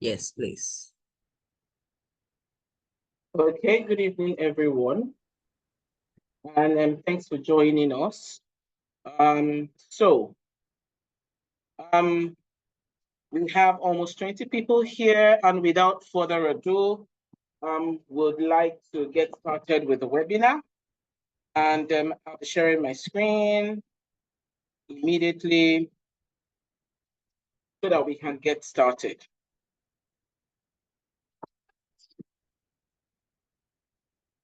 Yes, please. Okay, good evening, everyone. And thanks for joining us. So we have almost 20 people here, and without further ado, would like to get started with the webinar. And I'll be sharing my screen immediately so that we can get started.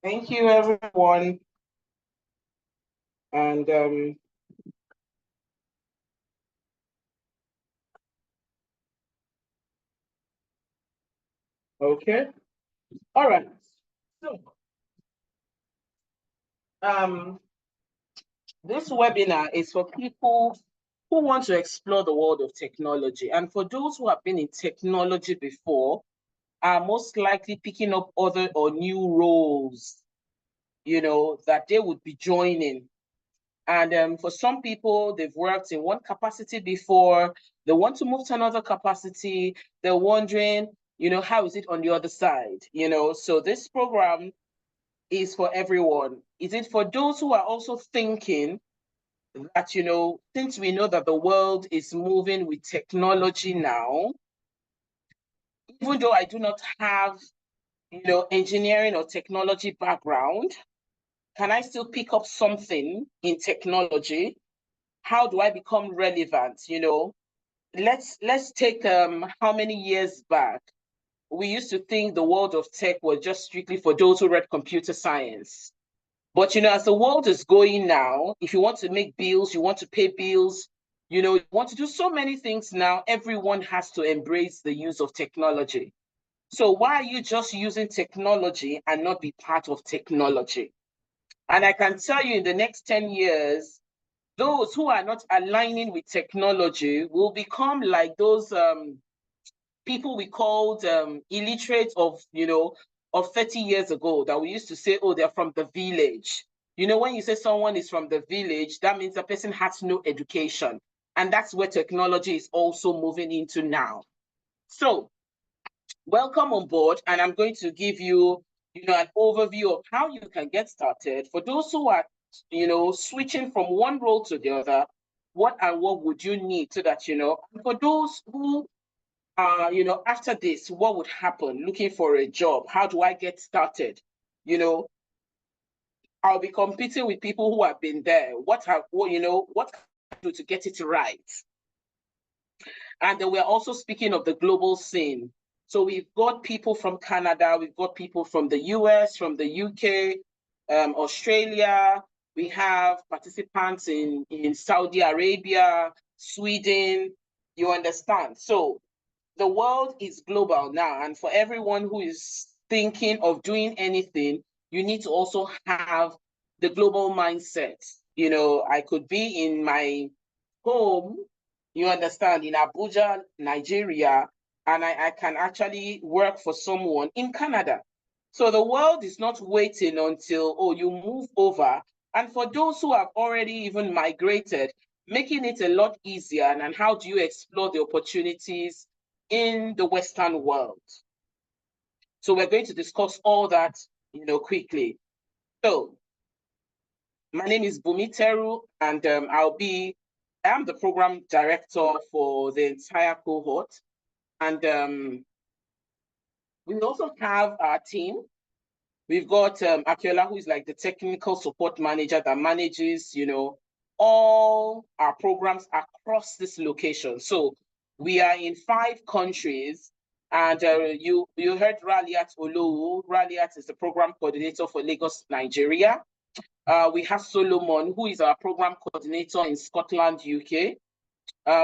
Thank you, everyone. And okay, all right. So this webinar is for people who want to explore the world of technology. And for those who have been in technology before, are most likely picking up other or new roles, that they would be joining. And for some people, they've worked in one capacity before, they want to move to another capacity, they're wondering, how is it on the other side? So this program is for everyone. Is it for those who are also thinking that, since we know that the world is moving with technology now, even though I do not have, engineering or technology background, can I still pick up something in technology? How do I become relevant? Let's take how many years back we used to think the world of tech was just strictly for those who read computer science. But as the world is going now, if you want to make bills, you want to pay bills, you want to do so many things now, everyone has to embrace the use of technology. So why are you just using technology and not be part of technology? And I can tell you in the next 10 years, those who are not aligning with technology will become like those people we called illiterate of 30 years ago, that we used to say, oh, they're from the village. When you say someone is from the village, that means the person has no education. And that's where technology is also moving into now. So welcome on board. And I'm going to give you, an overview of how you can get started. For those who are, switching from one role to the other, what would you need so that, and for those who after this, what would happen? Looking for a job, how do I get started? I'll be competing with people who have been there. What can I do to get it right? And then we're also speaking of the global scene. So we've got people from Canada, we've got people from the US, from the UK, Australia. We have participants in Saudi Arabia, Sweden. You understand? So the world is global now, and for everyone who is thinking of doing anything, you need to also have the global mindset. I could be in my home, you understand, in Abuja, Nigeria, and I can actually work for someone in Canada. So the world is not waiting until, oh, you move over. And for those who have already even migrated, making it a lot easier. And how do you explore the opportunities in the Western world? So we're going to discuss all that, quickly. So my name is Bunmi Teru, and I am the program director for the entire cohort. And we also have our team. We've got Akiola, who is like the technical support manager that manages, all our programs across this location. So we are in 5 countries, and you heard Raliat Olowu. Raliat is the program coordinator for Lagos, Nigeria. We have Solomon, who is our program coordinator in Scotland, UK.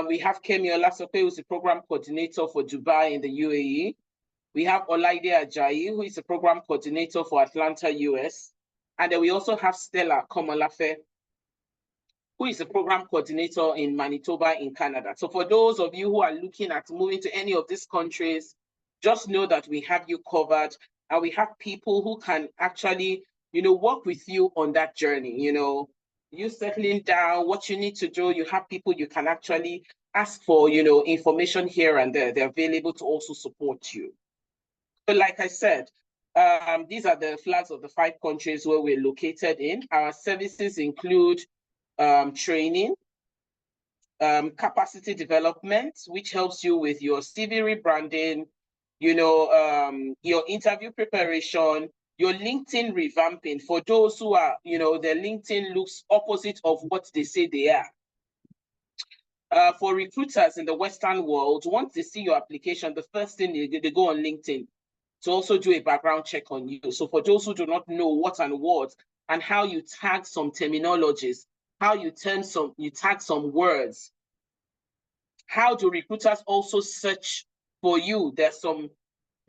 We have Kemi Olasope, who is the program coordinator for Dubai in the UAE. We have Olaide Ajayi, who is the program coordinator for Atlanta, US. And then we also have Stella Komolafe, who is the program coordinator in Manitoba in Canada. So for those of you who are looking at moving to any of these countries, just know that we have you covered, and we have people who can actually, work with you on that journey. You settling down, what you need to do, you have people you can actually ask for, you know, information here and there. They're available to also support you. But like I said, these are the flags of the 5 countries where we're located in. Our services include training, capacity development, which helps you with your CV rebranding, you know, your interview preparation, your LinkedIn revamping. For those who are, you know, their LinkedIn looks opposite of what they say they are. For recruiters in the Western world, once they see your application, the first thing they go on LinkedIn to also do a background check on you. So for those who do not know what and what, and how you tag some terminologies, how you tag some words, how do recruiters also search for you? There's some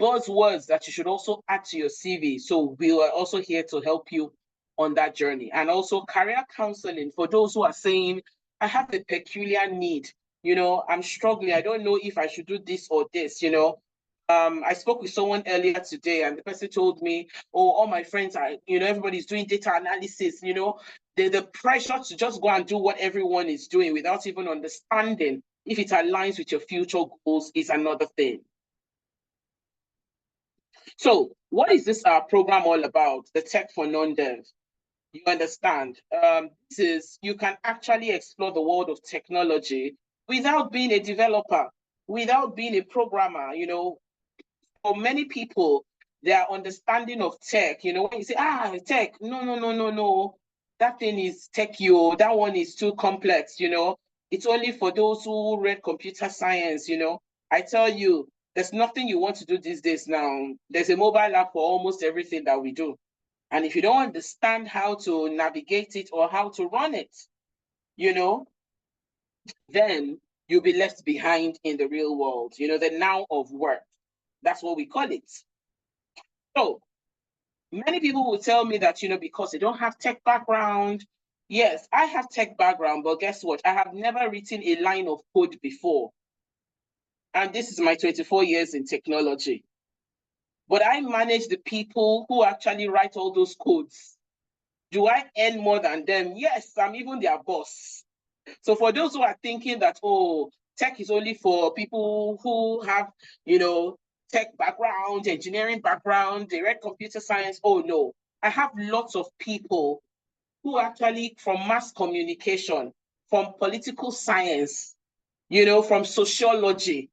buzzwords that you should also add to your CV. So we are also here to help you on that journey. And also career counseling for those who are saying, I have a peculiar need, you know, I'm struggling. I don't know if I should do this or this, you know. I spoke with someone earlier today and the person told me, oh, all my friends are, you know, everybody's doing data analysis, you know, the pressure to just go and do what everyone is doing without even understanding if it aligns with your future goals is another thing. So what is this program all about? The Tech for Non-Dev. You understand? This is, you can actually explore the world of technology without being a developer, without being a programmer. You know, for many people, their understanding of tech, you know, when you say, tech, no, that thing is tech, that one is too complex, you know, it's only for those who read computer science, you know. I tell you, there's nothing you want to do these days now. There's a mobile app for almost everything that we do. And if you don't understand how to navigate it or how to run it, you know, then you'll be left behind in the real world, you know, the now of work. That's what we call it. So many people will tell me that, you know, because they don't have tech background. Yes, I have tech background, but guess what? I have never written a line of code before. And this is my 24 years in technology. But I manage the people who actually write all those codes. Do I earn more than them? Yes, I'm even their boss. So for those who are thinking that, oh, tech is only for people who have, you know, tech background, engineering background, they read computer science. Oh, no. I have lots of people who actually from mass communication, from political science, you know, from sociology.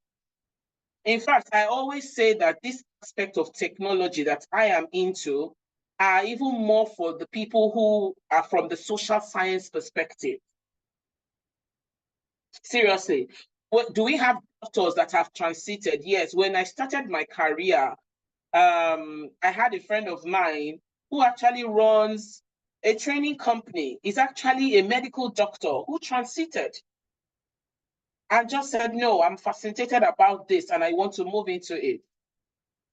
In fact, I always say that this aspect of technology that I am into are even more for the people who are from the social science perspective. Seriously, do we have doctors that have transited? Yes, when I started my career, I had a friend of mine who actually runs a training company. He's actually a medical doctor who transited and just said, no, I'm fascinated about this and I want to move into it.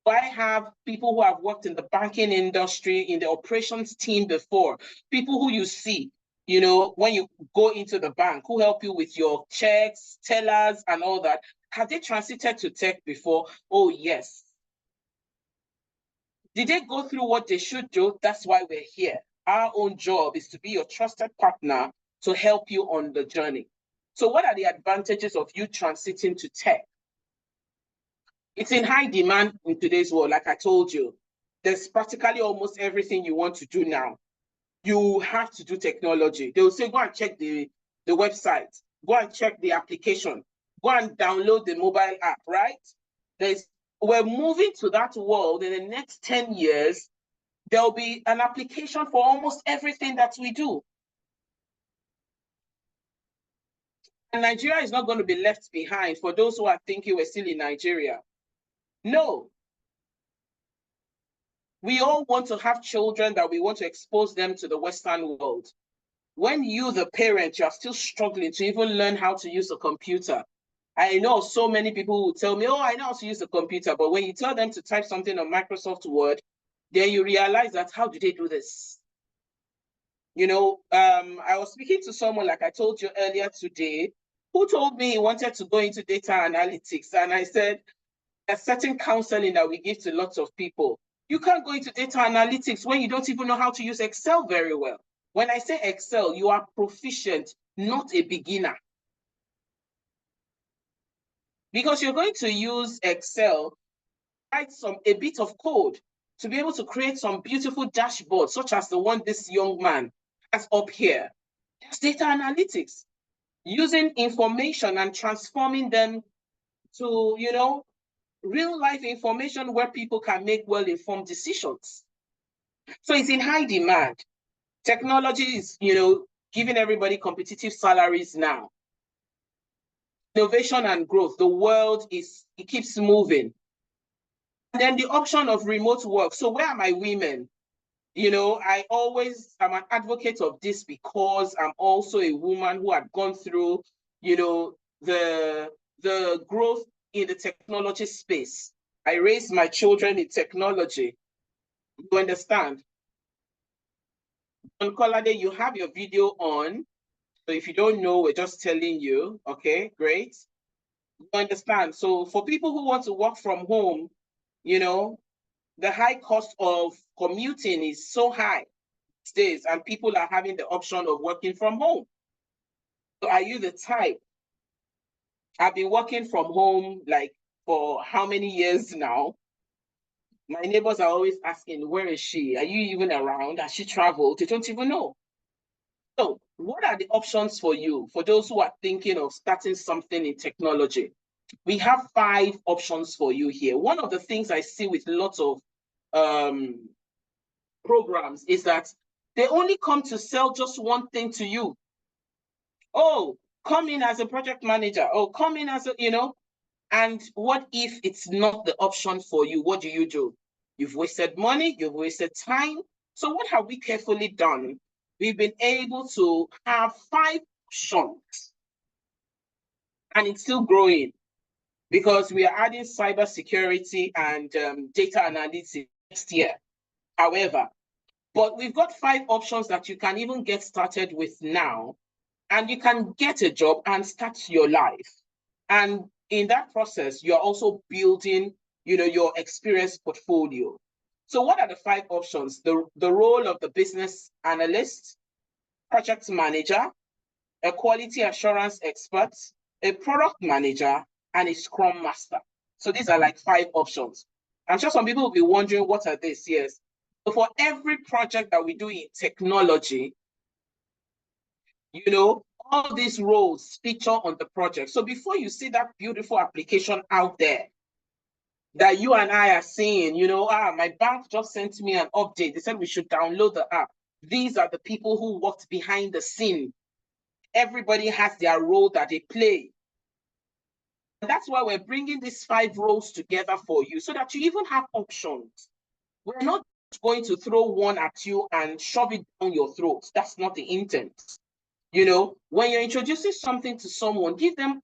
I have people who have worked in the banking industry, in the operations team before, people who you see, you know, when you go into the bank, who help you with your checks, tellers, and all that. Have they transited to tech before? Oh, yes. Did they go through what they should do? That's why we're here. Our own job is to be your trusted partner to help you on the journey. So what are the advantages of you transiting to tech? It's in high demand in today's world, like I told you. There's practically almost everything you want to do now. You have to do technology. They will say, go and check the website, go and check the application, go and download the mobile app, right? We're moving to that world. In the next 10 years, there'll be an application for almost everything that we do. And Nigeria is not going to be left behind for those who are thinking we're still in Nigeria. No. We all want to have children that we want to expose them to the Western world. When you, the parent, you're still struggling to even learn how to use a computer. I know so many people who tell me, oh, I know how to use a computer. But when you tell them to type something on Microsoft Word, then you realize that, how do they do this? You know, I was speaking to someone, like I told you earlier today, who told me he wanted to go into data analytics. And I said, there's certain counseling that we give to lots of people. You can't go into data analytics when you don't even know how to use Excel very well. When I say Excel, you are proficient, not a beginner. because you're going to use Excel, write a bit of code to be able to create some beautiful dashboards, such as the one this young man has up here. That's data analytics, using information and transforming them to, real life information where people can make well-informed decisions. So it's in high demand. Technology is, giving everybody competitive salaries now. Innovation and growth, the world it keeps moving. And then the option of remote work. So where are my women? I'm an advocate of this because I'm also a woman who had gone through, the growth in the technology space. I raised my children in technology. You understand? On Kolade, you have your video on. So if you don't know, we're just telling you. Okay, great. You understand? So for people who want to work from home, the high cost of commuting is so high these days, and people are having the option of working from home. So are you the type? I've been working from home like for how many years now? My neighbors are always asking, where is she? Are you even around? Has she traveled? They don't even know. So what are the options for you, for those who are thinking of starting something in technology? We have 5 options for you here. One of the things I see with lots of programs is that they only come to sell just one thing to you. Oh, come in as a project manager. Oh, come in as a, and what if it's not the option for you? What do? You've wasted money, you've wasted time. So what have we carefully done? We've been able to have 5 options, and it's still growing because we are adding cybersecurity and data analytics next year. However, but we've got 5 options that you can even get started with now, and you can get a job and start your life. And in that process, you're also building, your experience portfolio. So what are the 5 options? The role of the business analyst, project manager, a quality assurance expert, a product manager, and a scrum master. So these are like 5 options. I'm sure some people will be wondering, what are these? Yes. So for every project that we do in technology, all these roles feature on the project. So before you see that beautiful application out there that you and I are seeing, my bank just sent me an update. They said we should download the app. These are the people who worked behind the scene. Everybody has their role that they play. And that's why we're bringing these 5 roles together for you so that you even have options. We're not going to throw one at you and shove it down your throat. That's not the intent. When you're introducing something to someone, give them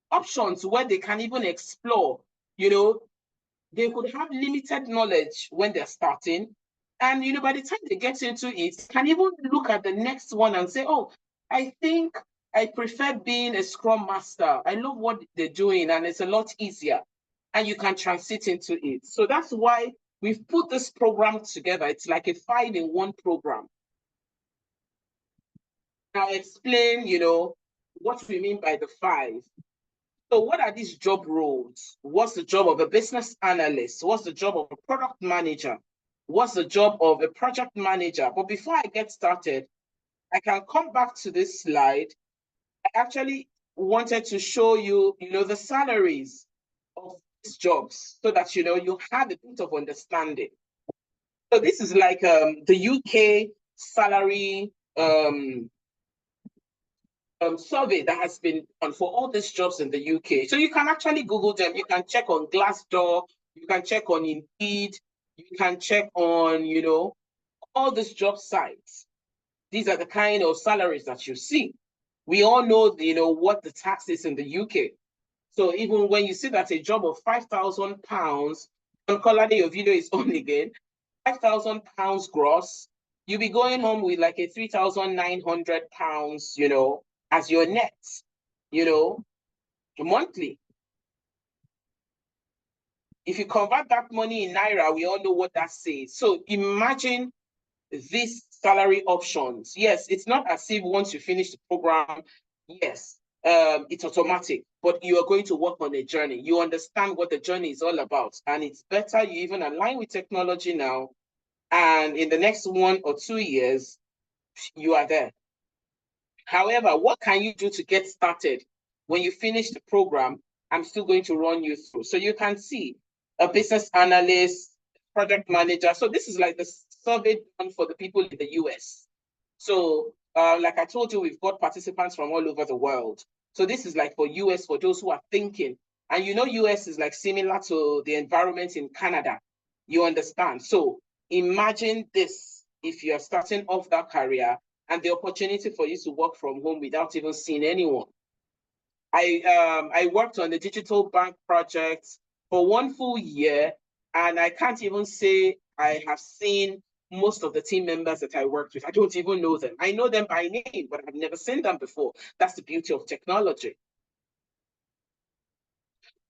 options where they can even explore. They could have limited knowledge when they're starting. And, by the time they get into it, can even look at the next one and say, oh, I think I prefer being a scrum master. I love what they're doing, and it's a lot easier. And you can transit into it. So that's why we've put this program together. It's like a 5-in-1 program. Now explain, what we mean by the 5. So what are these job roles? What's the job of a business analyst? What's the job of a product manager? What's the job of a project manager? But before I get started, I can come back to this slide. I actually wanted to show you, the salaries of these jobs so that, you have a bit of understanding. So this is like the UK salary survey that has been done for all these jobs in the UK. So you can actually Google them. You can check on Glassdoor. You can check on Indeed. You can check on, all these job sites. These are the kind of salaries that you see. We all know, what the tax is in the UK. So even when you see that a job of £5,000, on Colade, your video is on again, £5,000 gross, you'll be going home with like a £3,900, as your net, monthly. If you convert that money in Naira, we all know what that says. So imagine these salary options. Yes, it's not as if once you finish the program, yes, it's automatic. but you are going to work on a journey. You understand what the journey is all about. And it's better you even align with technology now. And in the next 1 or 2 years, you are there. However, what can you do to get started? When you finish the program, I'm still going to run you through. So you can see a business analyst, project manager. So this is like the survey done for the people in the US. So like I told you, we've got participants from all over the world. So this is like for US, for those who are thinking. And you know, US is like similar to the environment in Canada. You understand? So imagine this if you're starting off that career and the opportunity for you to work from home without even seeing anyone. I worked on the digital bank project for 1 full year, and I can't even say I have seen most of the team members that I worked with. I don't even know them. I know them by name, but I've never seen them before. That's the beauty of technology.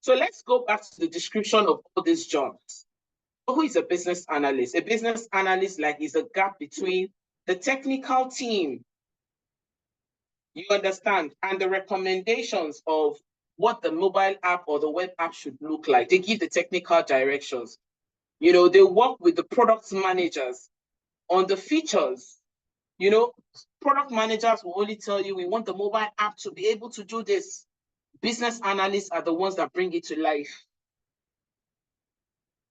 So let's go back to the description of all these jobs. Who is a business analyst? A business analyst is a gap between the technical team, you understand, and the recommendations of what the mobile app or the web app should look like. They give the technical directions. You know, they work with the product managers on the features. You know, product managers will only tell you, we want the mobile app to be able to do this. Business analysts are the ones that bring it to life.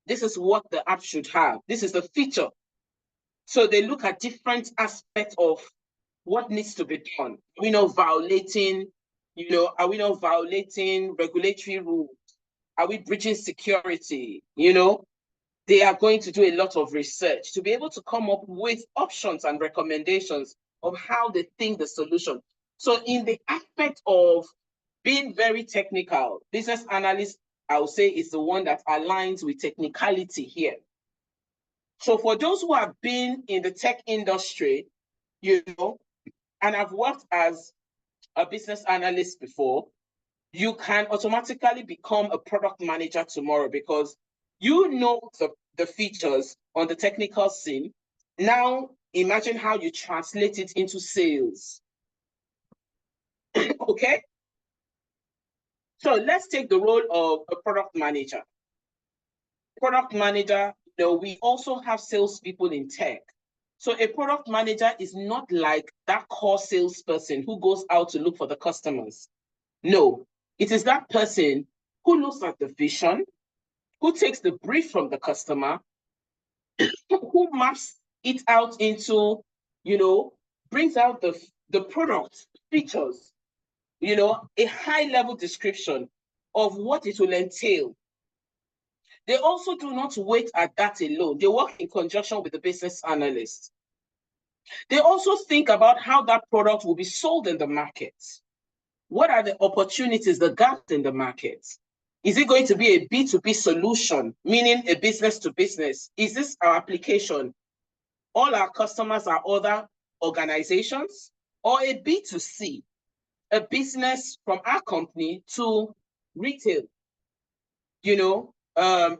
This is what the app should have. This is the feature. So they look at different aspects of what needs to be done. Are we not violating, are we not violating regulatory rules? Are we breaching security? They are going to do a lot of research to be able to come up with options and recommendations of how they think the solution. So in the aspect of being very technical, business analyst, I would say, is the one that aligns with technicality here. So for those who have been in the tech industry, and I've worked as a business analyst before, you can automatically become a product manager tomorrow because you know the features on the technical scene. Now, imagine how you translate it into sales. Okay? So let's take the role of a product manager. Product manager, we also have salespeople in tech. So a product manager is not like that core salesperson who goes out to look for the customers. No, it is that person who looks at the vision, who takes the brief from the customer, who maps it out into, brings out the product features, a high level description of what it will entail. They also do not wait at that alone. They work in conjunction with the business analyst. They also think about how that product will be sold in the market. What are the opportunities, the gaps in the market? Is it going to be a B2B solution, meaning a business to business? Is this our application? All our customers are other organizations, or a B2C, a business from our company to retail?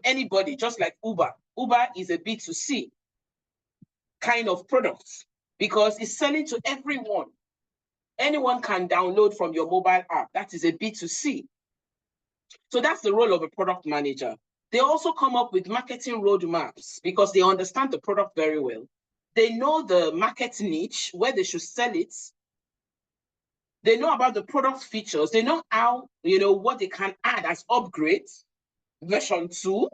Anybody, just like Uber. Uber is a B2C kind of product because it's selling to everyone. Anyone can download from your mobile app. That is a B2C. So that's the role of a product manager. They also come up with marketing roadmaps because they understand the product very well. They know the market niche, where they should sell it. They know about the product features. They know how, what they can add as upgrades, version 2,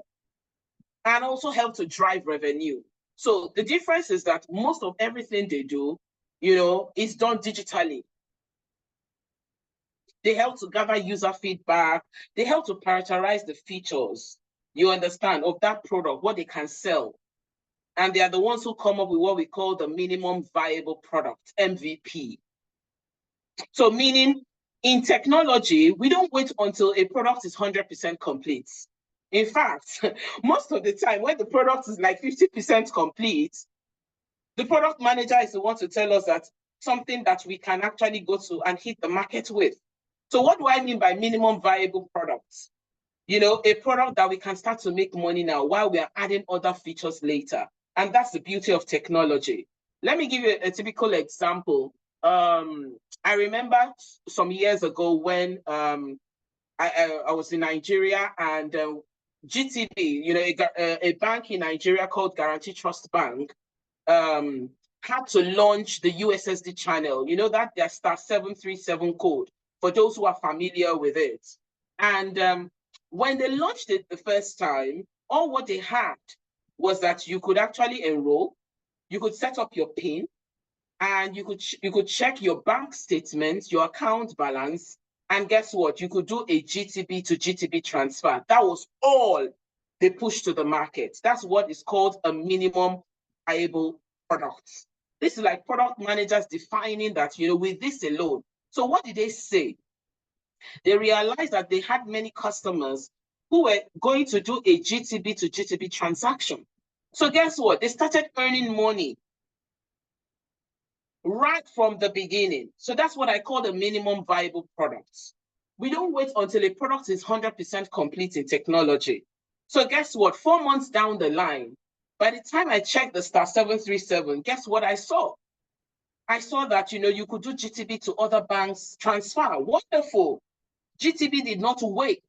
and also help to drive revenue. So the difference is that most of everything they do, is done digitally. They help to gather user feedback. They help to prioritize the features, you understand, of that product, what they can sell. And they are the ones who come up with what we call the minimum viable product, MVP. So meaning in technology, we don't wait until a product is 100% complete. In fact, most of the time when the product is like 50% complete, the product manager is the one to tell us that something that we can actually go to and hit the market with. So what do I mean by minimum viable products? A product that we can start to make money now while we are adding other features later. And that's the beauty of technology. Let me give you a typical example. I remember some years ago when I was in Nigeria, and GTB, you know, a bank in Nigeria called Guarantee Trust Bank, had to launch the USSD channel. You know that their *737 code, for those who are familiar with it. And when they launched it the first time, all what they had was that you could actually enroll, you could set up your PIN, and you could check your bank statements, your account balance, and guess what? You could do a GTB to GTB transfer. That was all they pushed to the market. That's what is called a minimum viable product. This is like product managers defining that, you know, with this alone. So what did they say? They realized that they had many customers who were going to do a GTB to GTB transaction. So guess what? They started earning money right from the beginning. So that's what I call the minimum viable products. We don't wait until a product is 100% complete in technology. So guess what? 4 months down the line, by the time I checked the *737, guess what I saw? I saw that, you know, you could do GTB to other banks transfer. Wonderful. GTB did not wait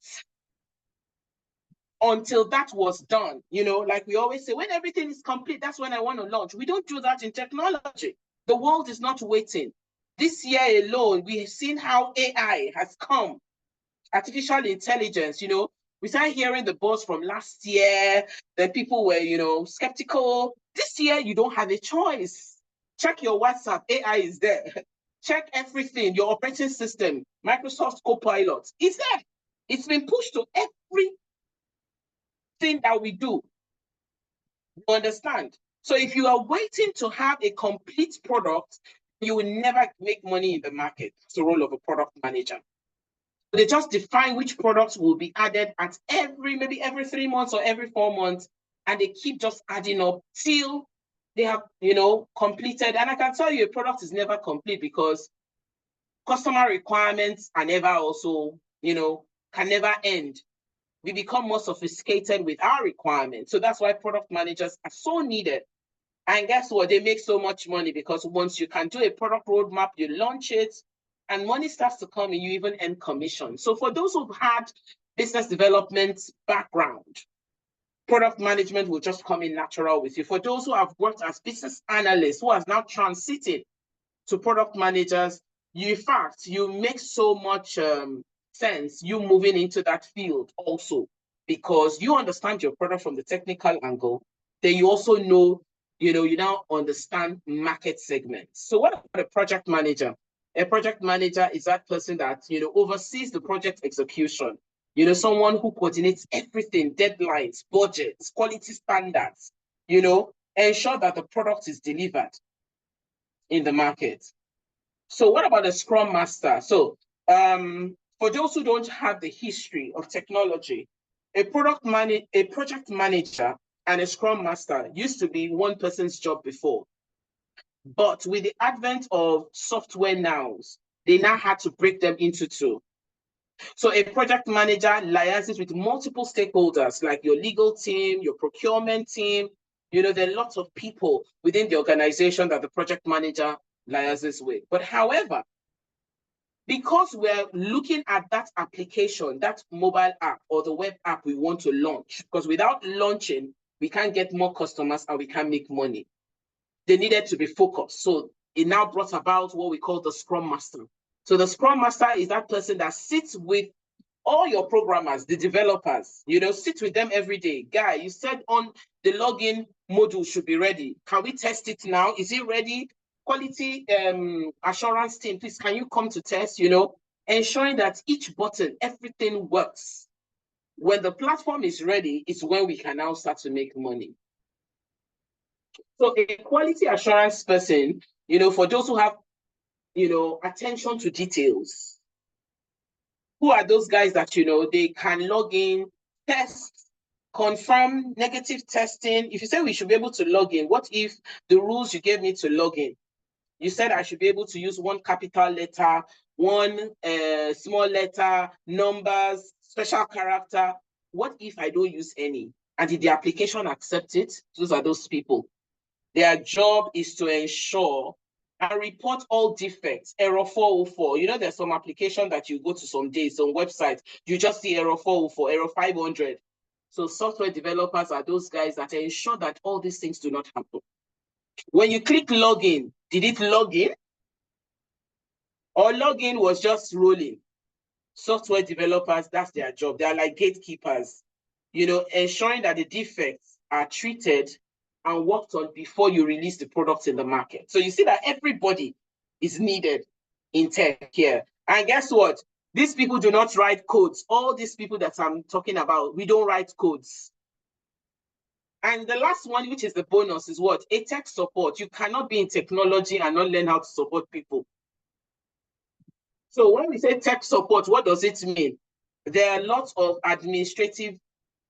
until that was done. You know, like we always say, when everything is complete, that's when I want to launch. We don't do that in technology. The world is not waiting. This year alone, we have seen how AI has come, artificial intelligence. You know, we started hearing the buzz from last year, then people were, you know, skeptical. This year, you don't have a choice. Check your WhatsApp, AI is there. Check everything, your operating system, Microsoft Copilot, is there. It's been pushed to everything that we do. You understand? So if you are waiting to have a complete product, you will never make money in the market. It's the role of a product manager. They just define which products will be added at maybe every 3 months or every 4 months, and they keep just adding up till they have, you know, completed. And I can tell you a product is never complete because customer requirements are never also, you know, can never end. We become more sophisticated with our requirements. So that's why product managers are so needed. And guess what? They make so much money because once you can do a product roadmap, you launch it, and money starts to come and you even earn commission. So for those who've had business development background, product management will just come in natural with you. For those who have worked as business analysts, who has now transited to product managers, in fact, you make so much sense, you moving into that field also, because you understand your product from the technical angle, then you also know, you know, you now understand market segments. So what about a project manager? A project manager is that person that, you know, oversees the project execution. You know, someone who coordinates everything, deadlines, budgets, quality standards, you know, ensure that the product is delivered in the market. So what about a scrum master? So for those who don't have the history of technology, a project manager and a scrum master used to be one person's job before. But with the advent of software nows, they now had to break them into two. So a project manager liaises with multiple stakeholders like your legal team, your procurement team. You know, there are lots of people within the organization that the project manager liaises with. But however, because we're looking at that application, that mobile app or the web app we want to launch, because without launching, we can't get more customers and we can't make money. They needed to be focused. So it now brought about what we call the scrum master. So the scrum master is that person that sits with all your programmers, the developers, you know, sit with them every day. Guy, you said on the login module should be ready. Can we test it now? Is it ready? Quality assurance team, please, can you come to test, you know, ensuring that each button, everything works. When the platform is ready, it's when we can now start to make money. So a quality assurance person, you know, for those who have, you know, attention to details, who are those guys that, you know, they can log in, test, confirm negative testing. If you say we should be able to log in, what if the rules you gave me to log in? You said I should be able to use one capital letter, one small letter, numbers, special character. What if I don't use any? And did the application accept it? Those are those people. Their job is to ensure and report all defects, error 404. You know, there's some application that you go to some days, some websites, you just see error 404, error 500. So software developers are those guys that ensure that all these things do not happen. When you click login, did it log in? Or login was just rolling? Software developers, that's their job. They are like gatekeepers, you know, ensuring that the defects are treated and worked on before you release the product in the market. So you see that everybody is needed in tech here. And guess what? These people do not write codes. All these people that I'm talking about, we don't write codes. And the last one, which is the bonus, is what? A tech support. You cannot be in technology and not learn how to support people. So when we say tech support, what does it mean? There are lots of administrative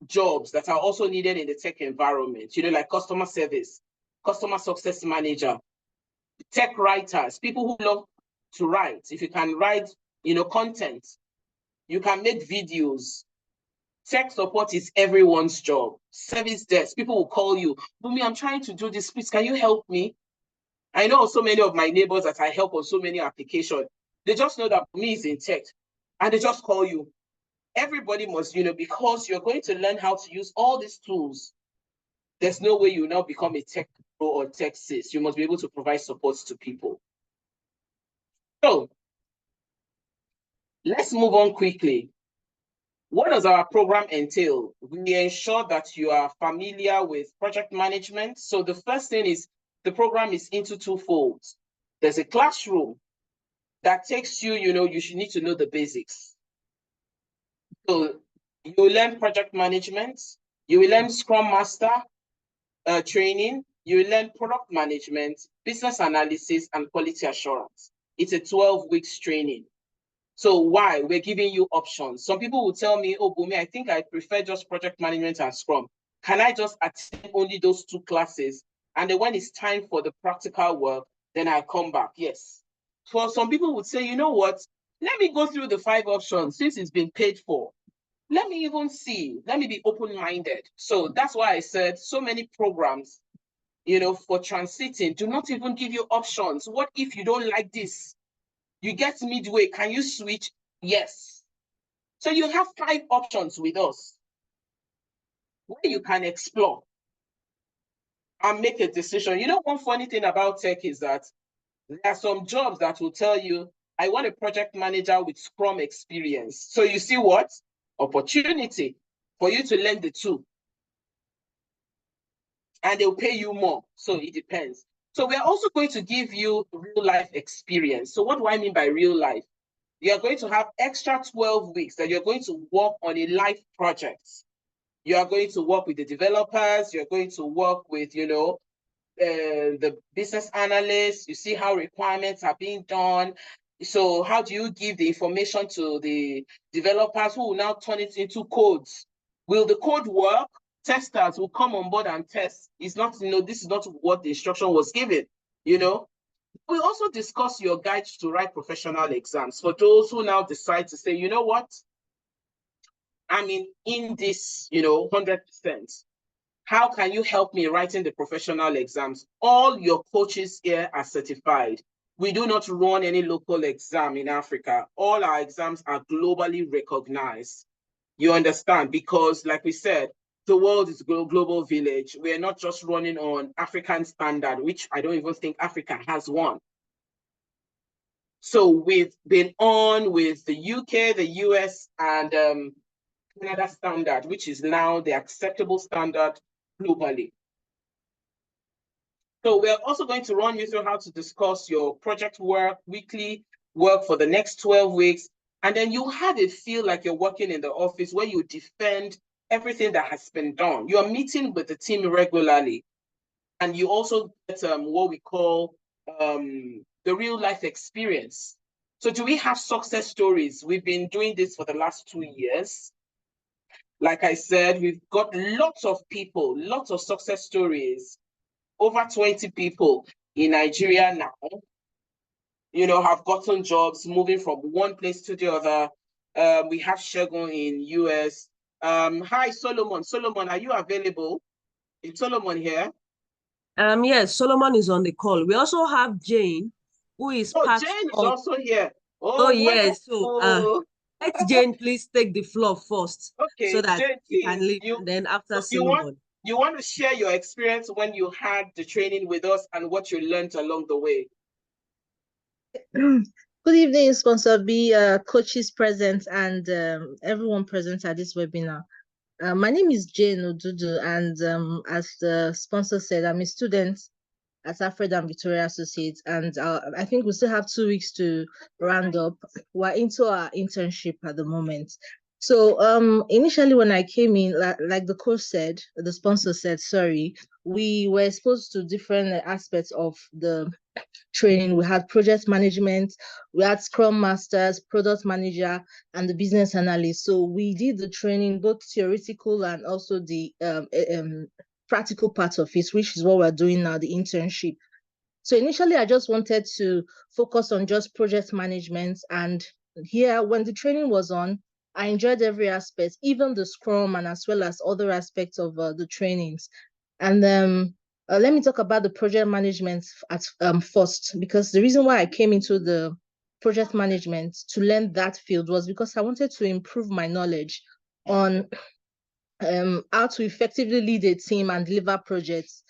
jobs that are also needed in the tech environment, you know, like customer service, customer success manager, tech writers, people who love to write. If you can write, you know, content, you can make videos. Tech support is everyone's job. Service desk, people will call you, Bunmi, I'm trying to do this, please, can you help me? I know so many of my neighbors that I help on so many applications. They just know that Bunmi is in tech, and they just call you. Everybody must, you know, because you're going to learn how to use all these tools. There's no way you will now become a tech pro or techsis. You must be able to provide support to people. So let's move on quickly. What does our program entail? We ensure that you are familiar with project management. So the first thing is the program is into two folds. There's a classroom that takes you, you know, you should need to know the basics. So you will learn project management, you will learn Scrum Master training, you will learn product management, business analysis, and quality assurance. It's a 12 weeks training. So why? We're giving you options. Some people will tell me, oh, Bunmi, I think I prefer just project management and Scrum. Can I just attend only those two classes? And then when it's time for the practical work, then I come back. Yes. For some people would say, you know what? Let me go through the 5 options since it's been paid for. Let me even see. Let me be open-minded. So that's why I said so many programs, you know, for transiting do not even give you options. What if you don't like this? You get midway, can you switch? Yes. So you have 5 options with us where you can explore and make a decision. You know, one funny thing about tech is that there are some jobs that will tell you, I want a project manager with Scrum experience. So you see what? Opportunity for you to learn the two. And they'll pay you more. So it depends. So we're also going to give you real life experience. So what do I mean by real life? You're going to have extra 12 weeks that you're going to work on a live project. You are going to work with the developers. You're going to work with, you know, the business analysts. You see how requirements are being done. So how do you give the information to the developers who will now turn it into codes? Will the code work? Testers will come on board and test. It's not, you know, this is not what the instruction was given, you know. We'll also discuss your guides to write professional exams for those who now decide to say, you know what, I mean, in this, you know, 100%. How can you help me writing the professional exams? All your coaches here are certified. We do not run any local exam in Africa. All our exams are globally recognized. You understand? Because like we said, the world is a global village. We're not just running on African standard, which I don't even think Africa has one. So we've been on with the UK, the US, and Canada standard, which is now the acceptable standard globally. So we're also going to run you through how to discuss your project work, weekly work for the next 12 weeks. And then you have a feel like you're working in the office where you defend everything that has been done. You're meeting with the team regularly. And you also get what we call the real life experience. So do we have success stories? We've been doing this for the last 2 years. Like I said, we've got lots of people, lots of success stories. Over 20 people in Nigeria now, you know, have gotten jobs moving from one place to the other. We have Shegun in US. Hi, Solomon. Solomon, are you available? Is Solomon here? Yes, Solomon is on the call. We also have Jane. who is Oh, part Jane is of... also here. Oh, Oh, yes. So wonderful. let Jane please take the floor first so Okay, that Jane, you can please. leave. And then after You want Solomon. you want to share your experience when you had the training with us and what you learned along the way. Good evening, sponsor B, coaches present, and everyone present at this webinar. My name is Jane Odudu, and as the sponsor said, I'm a student at Alfred and Victoria Associates, and I think we still have 2 weeks to round up. We're into our internship at the moment. So initially when I came in, like the coach said, the sponsor said, sorry, we were exposed to different aspects of the training. We had project management, we had scrum masters, product manager, and the business analyst. So we did the training, both theoretical and also the practical part of it, which is what we're doing now, the internship. So initially, I just wanted to focus on just project management. And here, when the training was on, I enjoyed every aspect, even the scrum and as well as other aspects of the trainings. And let me talk about the project management at first, because the reason why I came into the project management to learn that field was because I wanted to improve my knowledge on how to effectively lead a team and deliver projects.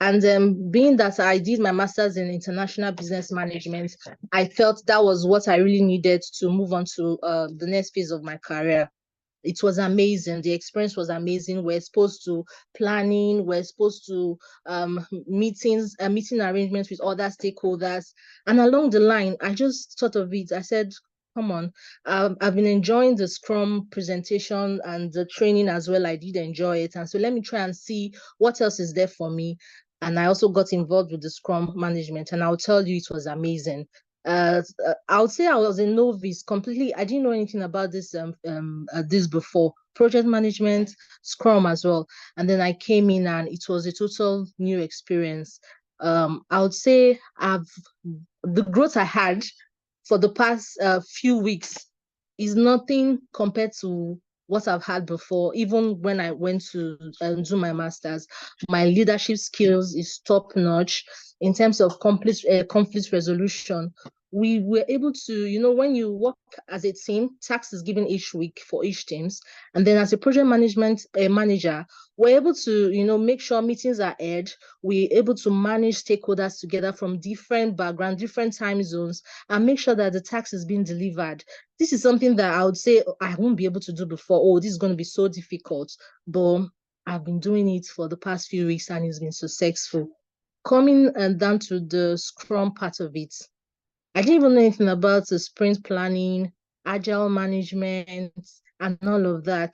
And being that I did my master's in international business management, I felt that was what I really needed to move on to the next phase of my career. It was amazing. The experience was amazing. We're exposed to planning. We're exposed to meetings, meeting arrangements with other stakeholders. And along the line, I just thought of it. I said, come on, I've been enjoying the Scrum presentation and the training as well. I did enjoy it. And so let me try and see what else is there for me. And I also got involved with the Scrum management. And I'll tell you, it was amazing. I would say I was a novice completely. I didn't know anything about this before. Project management, Scrum as well. And then I came in and it was a total new experience. I would say the growth I had for the past few weeks is nothing compared to what I've had before. Even when I went to do my master's, my leadership skills is top notch in terms of conflict resolution. We were able to, when you work as a team, task is given each week for each teams. And then as a project management manager, we're able to, make sure meetings are aired. We're able to manage stakeholders together from different backgrounds, different time zones, and make sure that the task is being delivered. This is something that I would say I won't be able to do before. Oh, this is going to be so difficult. But I've been doing it for the past few weeks and it's been successful. Coming down to the Scrum part of it, I didn't even know anything about the sprint planning, agile management, and all of that.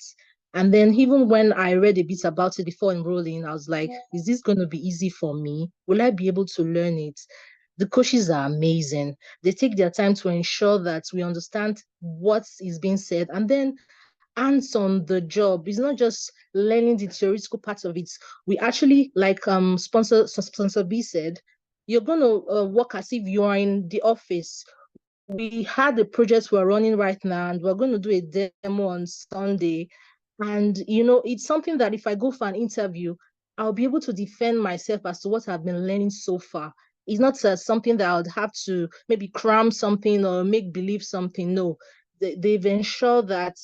And then even when I read a bit about it before enrolling, I was like, is this going to be easy for me? Will I be able to learn it? The coaches are amazing. They take their time to ensure that we understand what is being said. And then hands on the job. It's not just learning the theoretical parts of it. We actually, like sponsor B said, you're going to work as if you are in the office. We had the projects we're running right now, and we're going to do a demo on Sunday. And, it's something that if I go for an interview, I'll be able to defend myself as to what I've been learning so far. It's not something that I would have to maybe cram something or make believe something. No, they've ensured that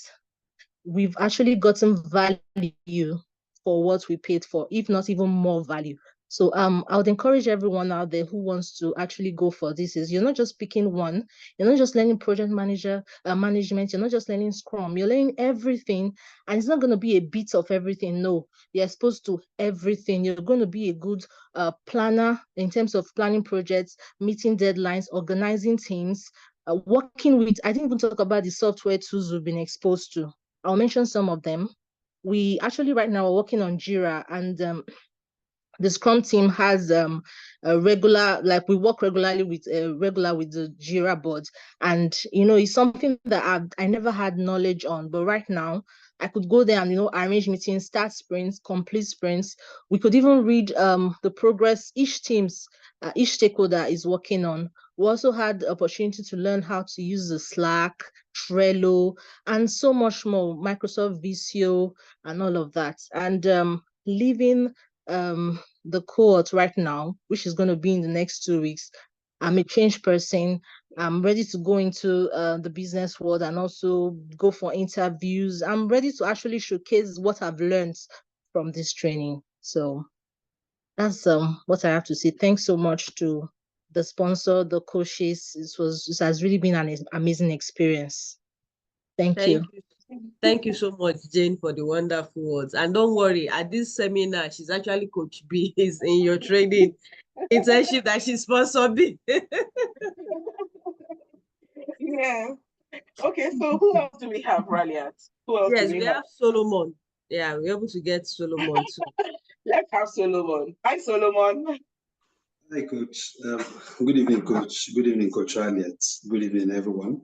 we've actually gotten value for what we paid for, if not even more value. So I would encourage everyone out there who wants to actually go for this. Is you're not just picking one, you're not just learning project management, you're not just learning Scrum, you're learning everything, and it's not going to be a bit of everything. No, you're exposed to everything. You're going to be a good planner in terms of planning projects, meeting deadlines, organizing teams, working with. I didn't even talk about the software tools we've been exposed to. I'll mention some of them. We actually right now are working on Jira, and the Scrum team has a regular, like we work regularly with the Jira board, and it's something that I never had knowledge on, but right now I could go there and arrange meetings, start sprints, complete sprints. We could even read the progress each stakeholder is working on. We also had the opportunity to learn how to use the Slack, Trello, and so much more, Microsoft Visio, and all of that. And leaving the cohort right now, which is going to be in the next 2 weeks, I'm a change person. I'm ready to go into the business world and also go for interviews. I'm ready to actually showcase what I've learned from this training. So that's what I have to say. Thanks so much to the sponsor, the coaches. It has really been an amazing experience. Thank you. Thank you. Thank you so much, Jane, for the wonderful words. And don't worry, at this seminar, she's actually Coach B is in your training internship that she sponsored me. Yeah. Okay, so who else do we have, Raliat? Who else do Yes, we we have? have Solomon. Yeah, we're able to get Solomon too. Let's have Solomon. Hi, Solomon. Hi, Coach. Good evening, Coach. Good evening, Coach Raliat. Good evening, everyone.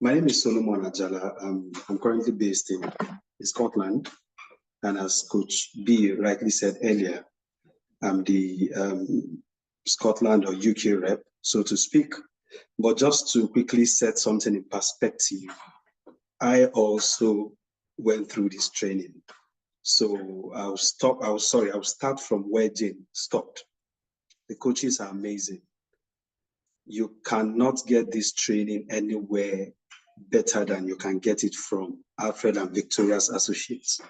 My name is Solomon Ajala. I'm currently based in Scotland, and as Coach B rightly said earlier, I'm the Scotland or UK rep, so to speak. But just to quickly set something in perspective, I also went through this training. So I'll start from where Jane stopped. The coaches are amazing. You cannot get this training anywhere better than you can get it from Alfred and Victoria's Associates.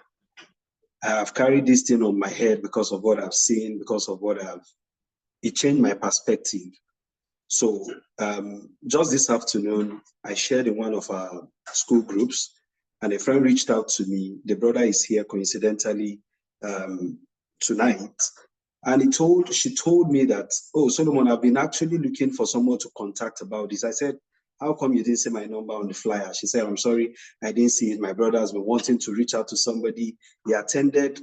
I have carried this thing on my head because of what I've seen, because of it changed my perspective. So just this afternoon, I shared in one of our school groups, and a friend reached out to me. The brother is here coincidentally tonight. And she told me that, oh, Solomon, I've been actually looking for someone to contact about this. I said, how come you didn't see my number on the flyer? She said, I'm sorry, I didn't see it. My brother has been wanting to reach out to somebody. He attended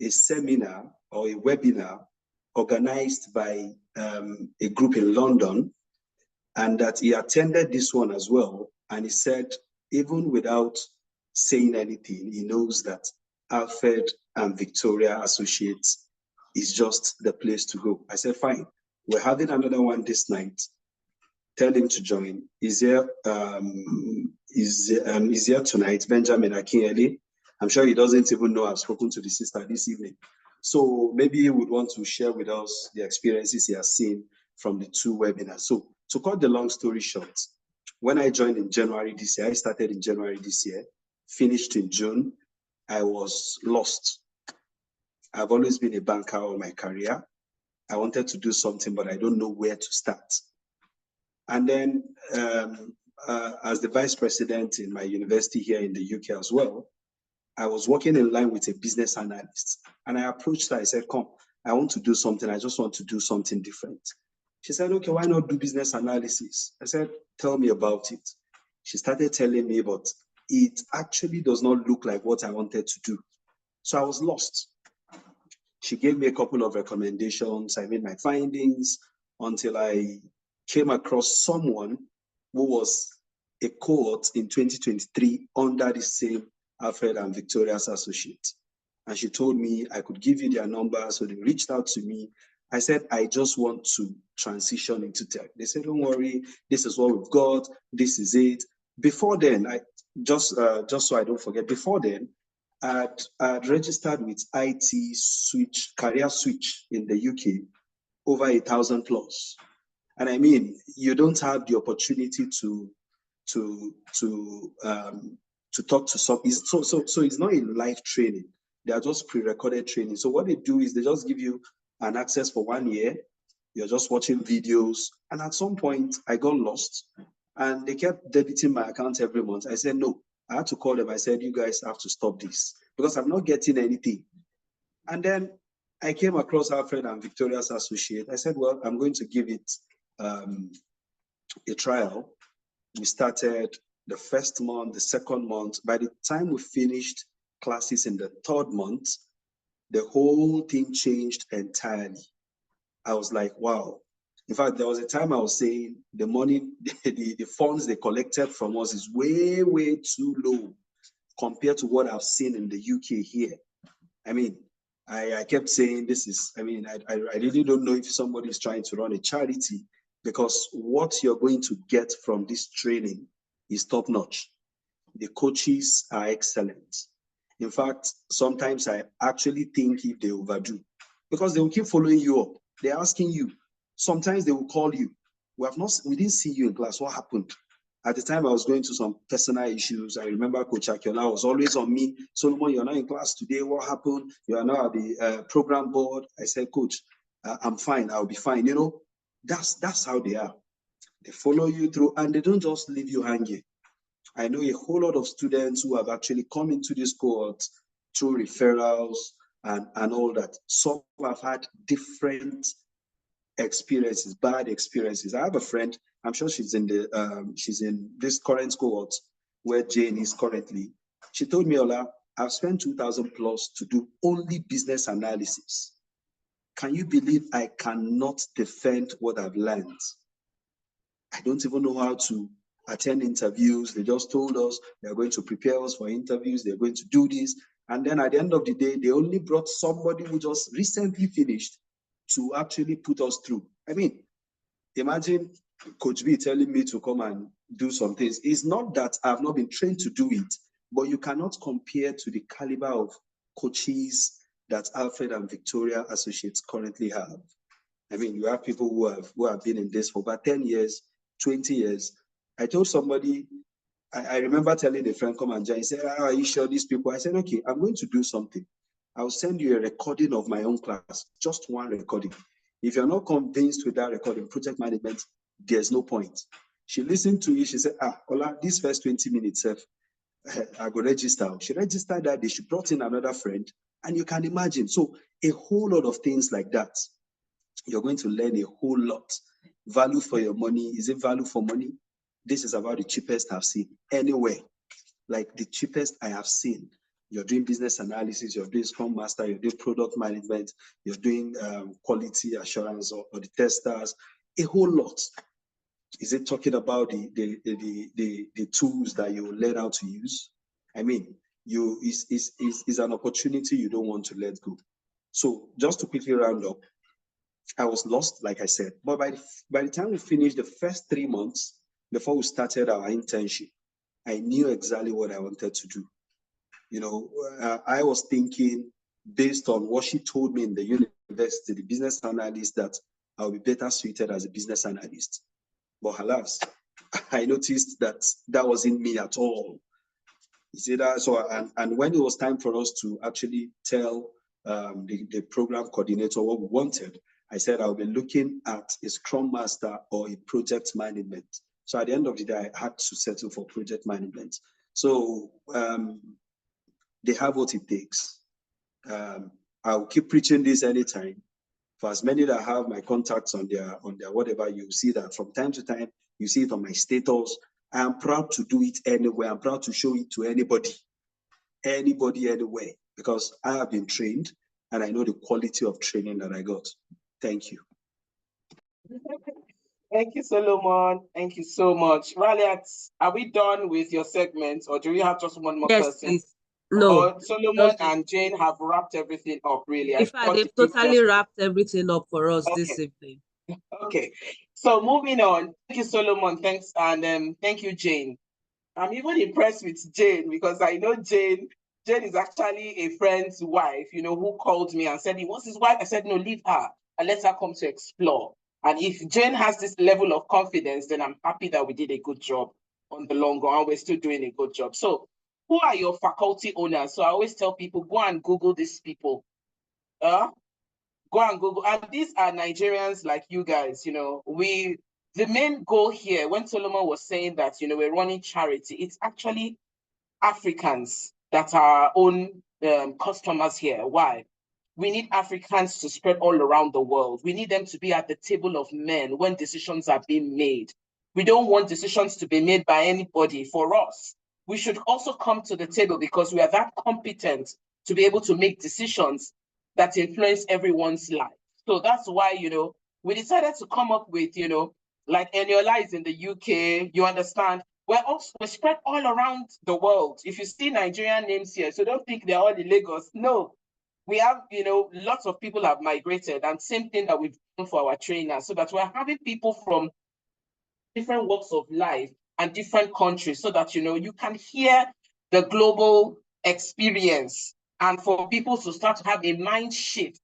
a seminar or a webinar organized by a group in London, and that he attended this one as well. And he said, even without saying anything, he knows that Alfred and Victoria Associates is just the place to go. I said, fine. We're having another one this night. Tell him to join. Is here tonight, Benjamin Akinyele. I'm sure he doesn't even know I've spoken to the sister this evening. So maybe he would want to share with us the experiences he has seen from the two webinars. So to cut the long story short, when I joined in January this year, I started in January this year, finished in June, I was lost. I've always been a banker all my career. I wanted to do something, but I don't know where to start. And then as the vice president in my university here in the UK as well, I was working in line with a business analyst. And I approached her, I said, come, I want to do something. I just want to do something different. She said, okay, why not do business analysis? I said, tell me about it. She started telling me, but it actually does not look like what I wanted to do. So I was lost. She gave me a couple of recommendations. I made my findings until I came across someone who was a cohort in 2023 under the same Alfred and Victoria's Associates. And she told me I could give you their number. So they reached out to me. I said, I just want to transition into tech. They said, don't worry, this is what we've got. This is it. Before then, just so I don't forget, before then, I'd registered with IT Switch, Career Switch in the UK, over 1,000 plus. And I mean, you don't have the opportunity to talk to some. So it's not a live training. They are just pre-recorded training. So what they do is they just give you an access for 1 year. You're just watching videos. And at some point, I got lost. And they kept debiting my account every month. I said, no. I had to call them. I said, you guys have to stop this because I'm not getting anything. And then I came across Alfred and Victoria's Associate. I said, well, I'm going to give it a trial. We started the first month, the second month. By the time we finished classes in the third month, the whole thing changed entirely. I was like, wow. In fact, there was a time I was saying the money, the funds they collected from us is way, way too low compared to what I've seen in the UK here. I mean, I kept saying this is, I mean, I really don't know if somebody is trying to run a charity because what you're going to get from this training is top notch. The coaches are excellent. In fact, sometimes I actually think if they overdo, because they will keep following you up. They're asking you. Sometimes they will call you. We didn't see you in class. What happened? At the time, I was going through some personal issues. I remember Coach Akiola was always on me. Solomon, you're not in class today. What happened? You are now at the program board. I said, Coach, I'm fine. I'll be fine. You know, that's how they are. They follow you through, and they don't just leave you hanging. I know a whole lot of students who have actually come into this cohort through referrals and all that. Some have had different experiences, bad experiences. I have a friend, I'm sure she's in this current cohort where Jane is currently. She told me, Ola, I've spent 2,000 plus to do only business analysis. Can you believe I cannot defend what I've learned? I don't even know how to attend interviews. They just told us they're going to prepare us for interviews. They're going to do this. And then at the end of the day, they only brought somebody who just recently finished to actually put us through. I mean, imagine Coach B telling me to come and do some things. It's not that I've not been trained to do it, but you cannot compare to the caliber of coaches that Alfred and Victoria Associates currently have. I mean, you have people who have been in this for about 10 years, 20 years. I told somebody, I remember telling a friend, come and join. He said, are you sure these people? I said, okay, I'm going to do something. I'll send you a recording of my own class, just one recording. If you're not convinced with that recording, project management, there's no point. She listened to it. She said, Ola, this first 20 minutes, I go register. She registered that day. She brought in another friend. And you can imagine. So a whole lot of things like that. You're going to learn a whole lot. Value for your money. Is it value for money? This is about the cheapest I've seen anywhere. Like the cheapest I have seen. You're doing business analysis, you're doing scrum master, you're doing product management, you're doing quality assurance or the testers, a whole lot. Is it talking about the tools that you learn how to use? I mean, is an opportunity you don't want to let go. So just to quickly round up, I was lost, like I said, but by the time we finished the first 3 months before we started our internship, I knew exactly what I wanted to do. You know, I was thinking based on what she told me in the university, the business analyst, that I'll be better suited as a business analyst. But alas, I noticed that that wasn't me at all. You see that? So, and when it was time for us to actually tell the program coordinator what we wanted, I said I'll be looking at a scrum master or a project management. So at the end of the day, I had to settle for project management. So they have what it takes. I'll keep preaching this anytime. For as many that have my contacts on their whatever, you see that from time to time, you see it on my status. I am proud to do it anywhere. I'm proud to show it to anybody, anywhere, because I have been trained and I know the quality of training that I got. Thank you. Thank you, Solomon. Thank you so much. Raliat, are we done with your segment, or do we have just one more person? Please. No. Or Solomon and Jane have wrapped everything up, really. In fact, they've totally wrapped everything up for us this evening. Okay. So moving on. Thank you, Solomon. Thanks. And thank you, Jane. I'm even impressed with Jane because I know Jane. Jane is actually a friend's wife, you know, who called me and said he was his wife. I said, no, leave her and let her come to explore. And if Jane has this level of confidence, then I'm happy that we did a good job on the long run. We're still doing a good job. So who are your faculty owners? So I always tell people, go and Google these people. Go and Google. And these are Nigerians like you guys, you know. The main goal here, when Solomon was saying that, you know, we're running charity, it's actually Africans that are our own customers here. Why? We need Africans to spread all around the world. We need them to be at the table of men when decisions are being made. We don't want decisions to be made by anybody for us. We should also come to the table because we are that competent to be able to make decisions that influence everyone's life. So that's why, you know, we decided to come up with, you know, like Eniola is in the UK, you understand? We're spread all around the world. If you see Nigerian names here, so don't think they're all in Lagos. No, we have, you know, lots of people have migrated, and same thing that we've done for our trainers, so that we're having people from different walks of life and different countries, so that, you know, you can hear the global experience and for people to start to have a mind shift.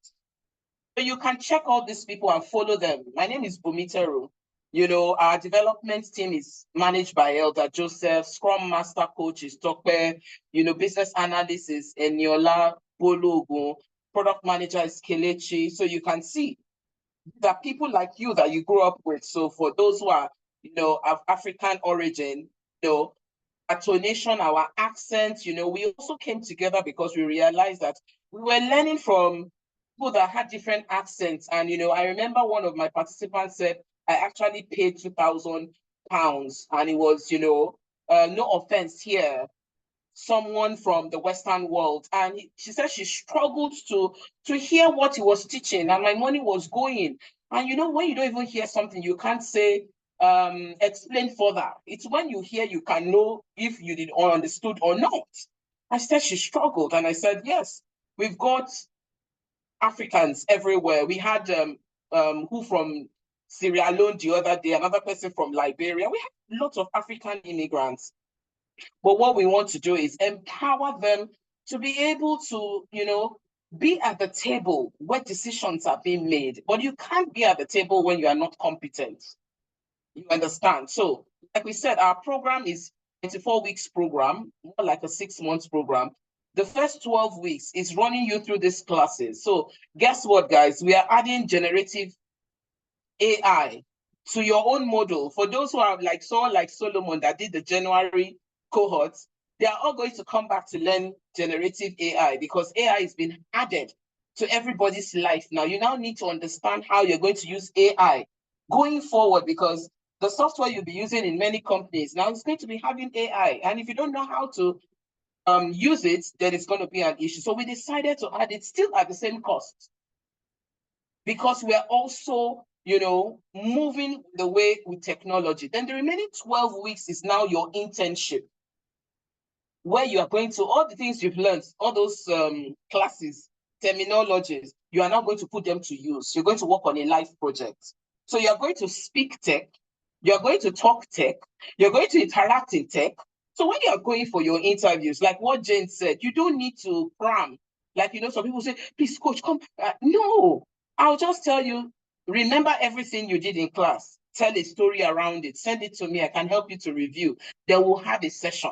So you can check all these people and follow them. My name is Bunmi Teru. You know, our development team is managed by Elder Joseph, Scrum Master Coach is Tokpe, you know, business analyst is Eniola Bologun, product manager is Kelechi. So you can see that people like you that you grew up with. So for those who are, you know, of African origin, you know, our tonation, our accent, you know, we also came together because we realized that we were learning from people that had different accents. And, you know, I remember one of my participants said, I actually paid £2,000 and it was, you know, no offense here, someone from the Western world. And she said she struggled to hear what he was teaching and my money was going. And, you know, when you don't even hear something, you can't say, explain further. It's when you hear, you can know if you did or understood or not. I said she struggled. And I said, yes, we've got Africans everywhere. We had who from Sierra Leone the other day, another person from Liberia. We have lots of African immigrants. But what we want to do is empower them to be able to, you know, be at the table where decisions are being made. But you can't be at the table when you are not competent. You understand? So, like we said, our program is 24 weeks program, more like a 6 months program. The first 12 weeks is running you through these classes. So guess what, guys? We are adding generative AI to your own model. For those who are like someone like Solomon that did the January cohorts, they are all going to come back to learn generative AI because AI has been added to everybody's life. Now, you now need to understand how you're going to use AI going forward because the software you'll be using in many companies now is going to be having AI. And if you don't know how to use it, then it's going to be an issue. So we decided to add it still at the same cost because we're also, you know, moving the way with technology. Then the remaining 12 weeks is now your internship, where you are going to, all the things you've learned, all those classes, terminologies, you are now going to put them to use. You're going to work on a live project. So you're going to speak tech, you're going to talk tech, you're going to interact in tech. So when you're going for your interviews, like what Jane said, you don't need to cram. Like, you know, some people say, please, coach, come. No, I'll just tell you, remember everything you did in class. Tell a story around it. Send it to me. I can help you to review. Then we'll have a session.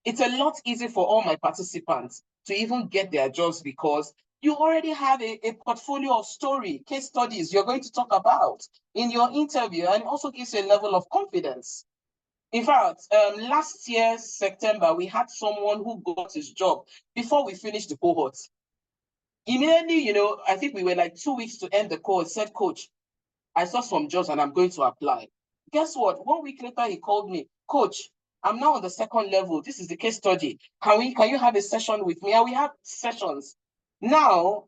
It's a lot easier for all my participants to even get their jobs because you already have a portfolio of story, case studies you're going to talk about in your interview, and also gives you a level of confidence. In fact, last year, September, we had someone who got his job before we finished the cohort. Immediately, you know, I think we were like 2 weeks to end the course, said, coach, I saw some jobs and I'm going to apply. Guess what? 1 week later, he called me, coach, I'm now on the second level. This is the case study. Can you have a session with me? And we have sessions. Now,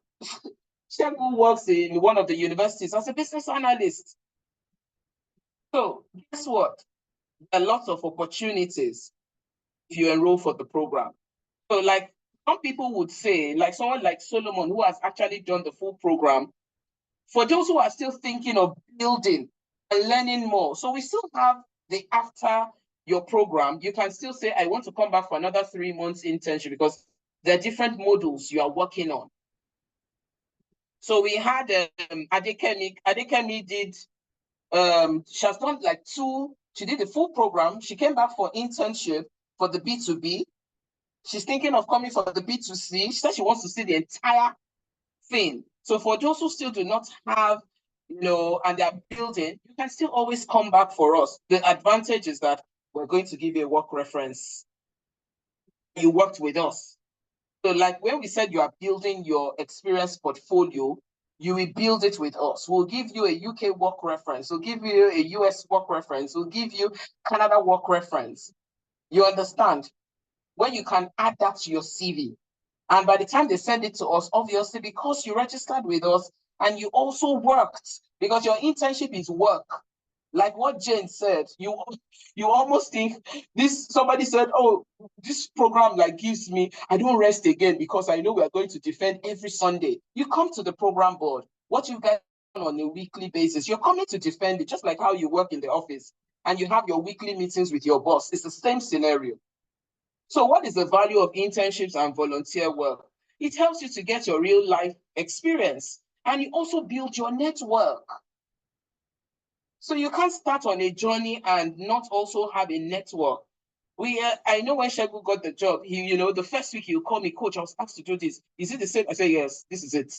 Shegun works in one of the universities as a business analyst. So guess what? There are lots of opportunities if you enroll for the program. So like some people would say, like someone like Solomon, who has actually done the full program, for those who are still thinking of building and learning more. So we still have the after your program, you can still say, I want to come back for another 3 months internship because there are different modules you are working on. So we had Adekemi did, she has done like she did the full program. She came back for internship for the B2B. She's thinking of coming for the B2C. She said she wants to see the entire thing. So for those who still do not have, you know, and they're building, you can still always come back for us. The advantage is that we're going to give you a work reference. You worked with us. So like when we said you are building your experience portfolio, you will build it with us. We'll give you a UK work reference. We'll give you a US work reference. We'll give you Canada work reference. You understand? When you can add that to your CV. And by the time they send it to us, obviously, because you registered with us and you also worked, because your internship is work. Like what Jane said, you almost think this, somebody said, oh, this program like gives me, I don't rest again because I know we are going to defend every Sunday. You come to the program board, what you get on a weekly basis, you're coming to defend it, just like how you work in the office and you have your weekly meetings with your boss. It's the same scenario. So what is the value of internships and volunteer work? It helps you to get your real life experience and you also build your network. So you can't start on a journey and not also have a network. I know when Shegu got the job, the first week he'll call me, coach, I was asked to do this. Is it the same? I say, yes, this is it.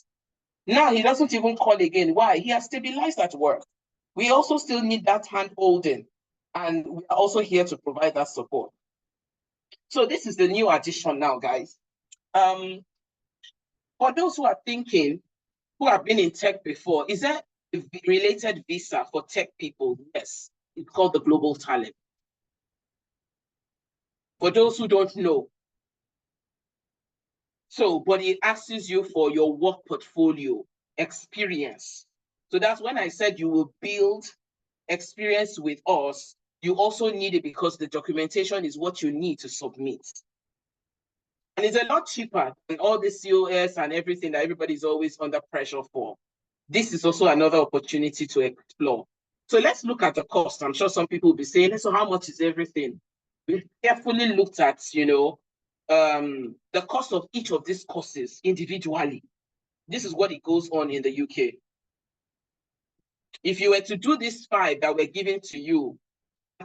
Now he doesn't even call again. Why? He has stabilized at work. We also still need that hand holding, and we are also here to provide that support. So this is the new addition now, guys. For those who are thinking, who have been in tech before, is there a related visa for tech people? Yes, it's called the Global Talent. For those who don't know, but it asks you for your work portfolio, experience. So that's when I said you will build experience with us. You also need it because the documentation is what you need to submit. And it's a lot cheaper than all the COS and everything that everybody's always under pressure for. This is also another opportunity to explore. So let's look at the cost. I'm sure some people will be saying, so how much is everything? We've carefully looked at, the cost of each of these courses individually. This is what it goes on in the UK. If you were to do these 5 that we're giving to you,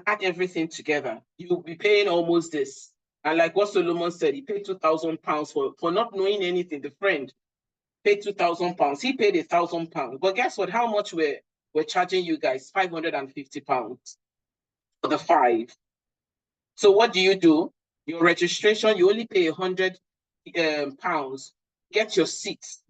add everything together, you'll be paying almost this. And like what Solomon said, he paid £2,000 for not knowing anything. The friend paid £2,000. He paid £1,000. But guess what? How much we're charging you guys? £550 for the 5. So what do? Your registration, you only pay £100. Get your seats.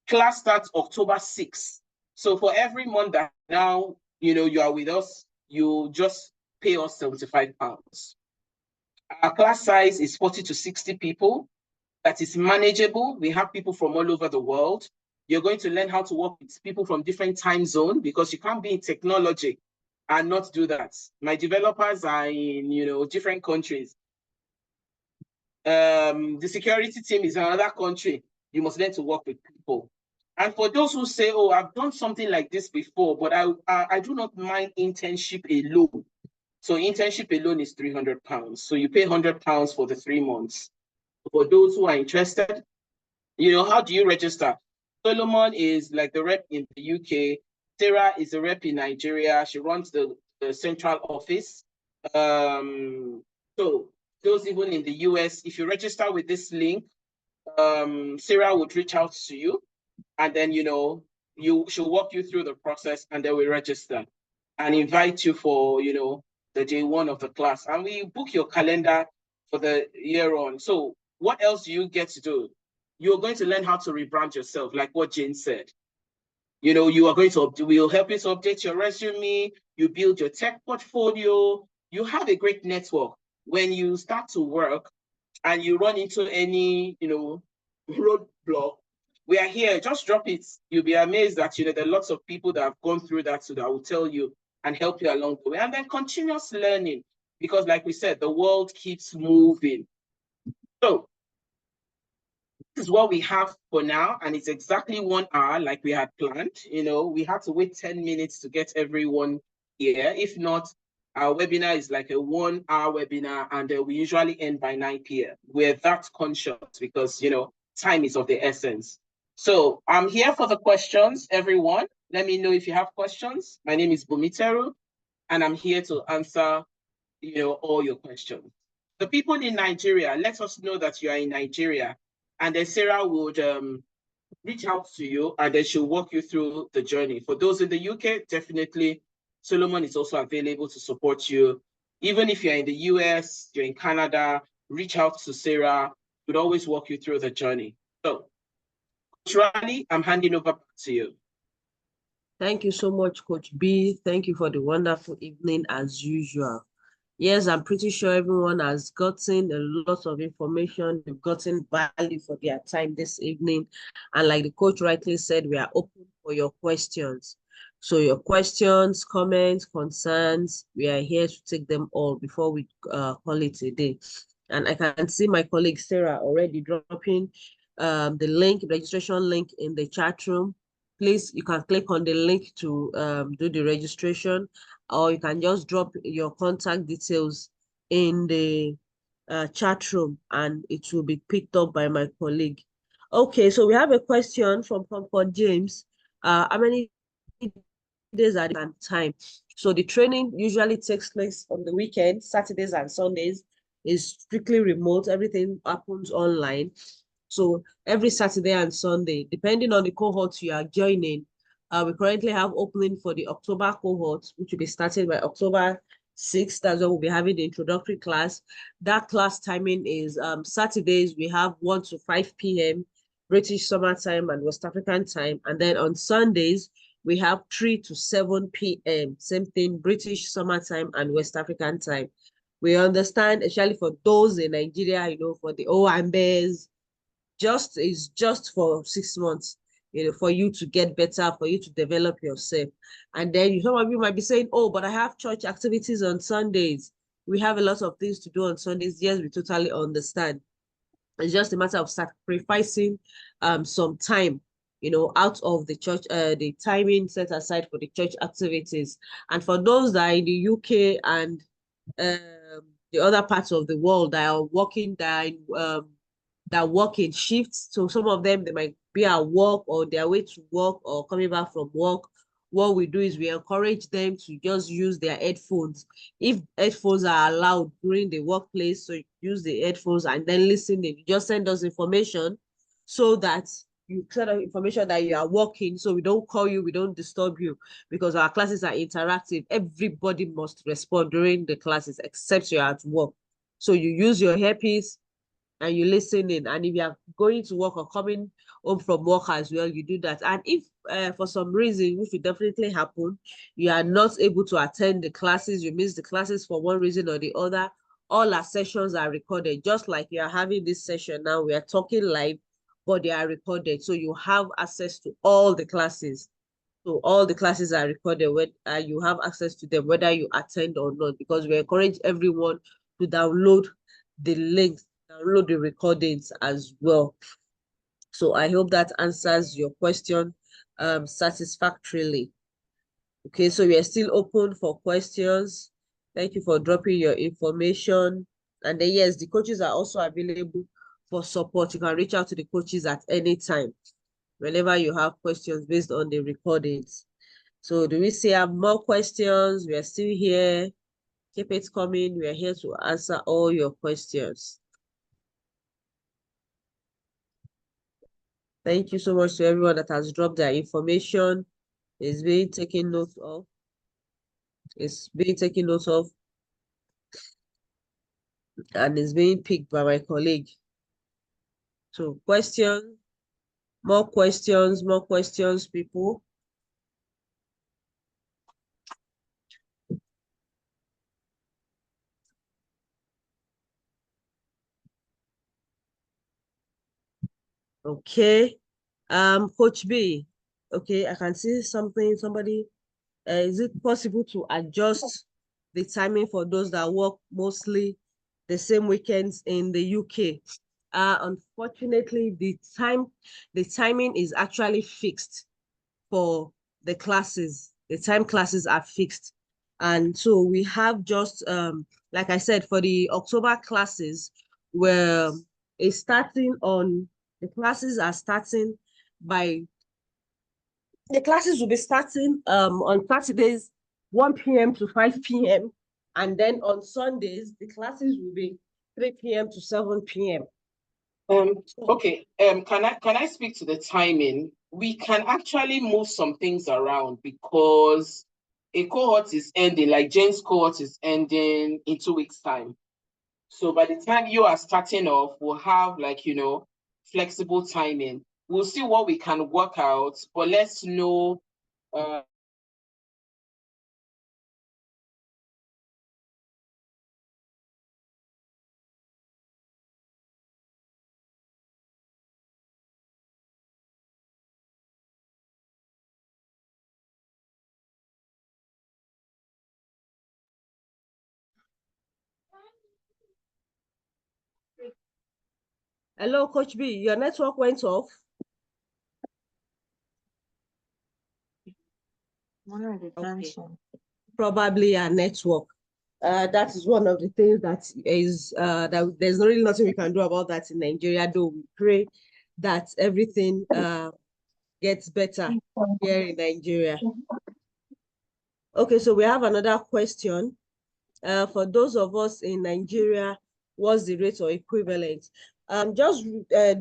Class starts October 6th. So for every month that now you are with us, you just pay us £75. Our class size is 40 to 60 people. That is manageable. We have people from all over the world. You're going to learn how to work with people from different time zones because you can't be in technology and not do that. My developers are in different countries. The security team is in another country. You must learn to work with people. And for those who say, oh, I've done something like this before, but I do not mind internship alone. So internship alone is £300. So you pay £100 for the 3 months. For those who are interested, how do you register? Solomon is like the rep in the UK. Sarah is a rep in Nigeria. She runs the central office. So those even in the US, if you register with this link, Sarah would reach out to you, and then she'll walk you through the process, and then we register and invite you for the day 1 of the class, and we book your calendar for the year on. So what else do you get to do? You're going to learn how to rebrand yourself, like what Jane said. You are going to, we'll help you to update your resume, you build your tech portfolio, you have a great network. When you start to work and you run into any, roadblock, we are here, just drop it. You'll be amazed that, there are lots of people that have gone through that, so that will tell you and help you along the way. And then continuous learning, because like we said, the world keeps moving. So this is what we have for now, and it's exactly 1 hour like we had planned. We had to wait 10 minutes to get everyone here. If not, our webinar is like a 1 hour webinar, and we usually end by 9 p.m. We're that conscious because, time is of the essence. So I'm here for the questions, everyone. Let me know if you have questions. My name is Bunmi Teru, and I'm here to answer, all your questions. The people in Nigeria, let us know that you are in Nigeria, and then Sarah would reach out to you, and then she'll walk you through the journey. For those in the UK, definitely Solomon is also available to support you. Even if you're in the US, you're in Canada, reach out to Sarah. We'd always walk you through the journey. So, Coach Riley, I'm handing over back to you. Thank you so much, Coach B. Thank you for the wonderful evening as usual. Yes, I'm pretty sure everyone has gotten a lot of information. They've gotten value for their time this evening. And like the coach rightly said, we are open for your questions. So your questions, comments, concerns, we are here to take them all before we call it a day. And I can see my colleague Sarah already dropping the link, registration link in the chat room. Please, you can click on the link to do the registration, or you can just drop your contact details in the chat room and it will be picked up by my colleague. Okay, so we have a question from Comfort James. How many days at a time. So the training usually takes place on the weekends, Saturdays and Sundays is strictly remote. Everything happens online. So every Saturday and Sunday, depending on the cohort you are joining, we currently have opening for the October cohort, which will be starting by October 6th. That's when we'll be having the introductory class. That class timing is Saturdays, we have 1 to 5 p.m. British summer time and West African time. And then on Sundays, we have 3 to 7 p.m. Same thing, British summer time and West African time. We understand, especially for those in Nigeria, for the Owambes, is just for 6 months, for you to get better, for you to develop yourself. And then some of you might be saying, oh, but I have church activities on Sundays. We have a lot of things to do on Sundays. Yes, we totally understand. It's just a matter of sacrificing some time, out of the church, the timing set aside for the church activities. And for those that are in the UK and the other parts of the world that are working, that work in shifts. So some of them, they might be at work or their way to work or coming back from work. What we do is we encourage them to just use their headphones. If headphones are allowed during the workplace, so use the headphones and then listen in. Just send us information so that you send us information that you are working, so we don't call you, we don't disturb you, because our classes are interactive. Everybody must respond during the classes except you're at work. So you use your earpiece and you listen in. And if you are going to work or coming home from work as well, you do that. And if for some reason, which will definitely happen, you are not able to attend the classes, you miss the classes for one reason or the other, all our sessions are recorded. Just like you are having this session now, we are talking live, but they are recorded. So you have access to all the classes. So all the classes are recorded when you have access to them, whether you attend or not, because we encourage everyone to download the links, download the recordings as well. So I hope that answers your question satisfactorily. Okay, so we are still open for questions. Thank you for dropping your information. And then yes, the coaches are also available for support. You can reach out to the coaches at any time whenever you have questions based on the recordings. So do we still have more questions? We are still here. Keep it coming. We are here to answer all your questions. Thank you so much to everyone that has dropped their information. It's being taken note of. It's being taken note of. And it's being picked by my colleague. So questions, more questions, people. Okay. Coach B. Okay, I can see something, somebody. Is it possible to adjust the timing for those that work mostly the same weekends in the UK? Unfortunately, the timing is actually fixed for the classes. The time classes are fixed. And so we have just, like I said, for the October classes, where it's starting on, the classes are starting by, the classes will be starting on Saturdays, 1 p.m. to 5 p.m. And then on Sundays, the classes will be 3 p.m. to 7 p.m. Okay. Can I speak to the timing? We can actually move some things around because a cohort is ending, like Jane's cohort is ending in 2 weeks' time. So by the time you are starting off, we'll have flexible timing. We'll see what we can work out, but let's know Hello, Coach B, your network went off. Okay. Probably a network. That is one of the things that is that there's really nothing we can do about that in Nigeria, though we pray that everything gets better here in Nigeria. Okay, so we have another question. For those of us in Nigeria, what's the rate or equivalent? Just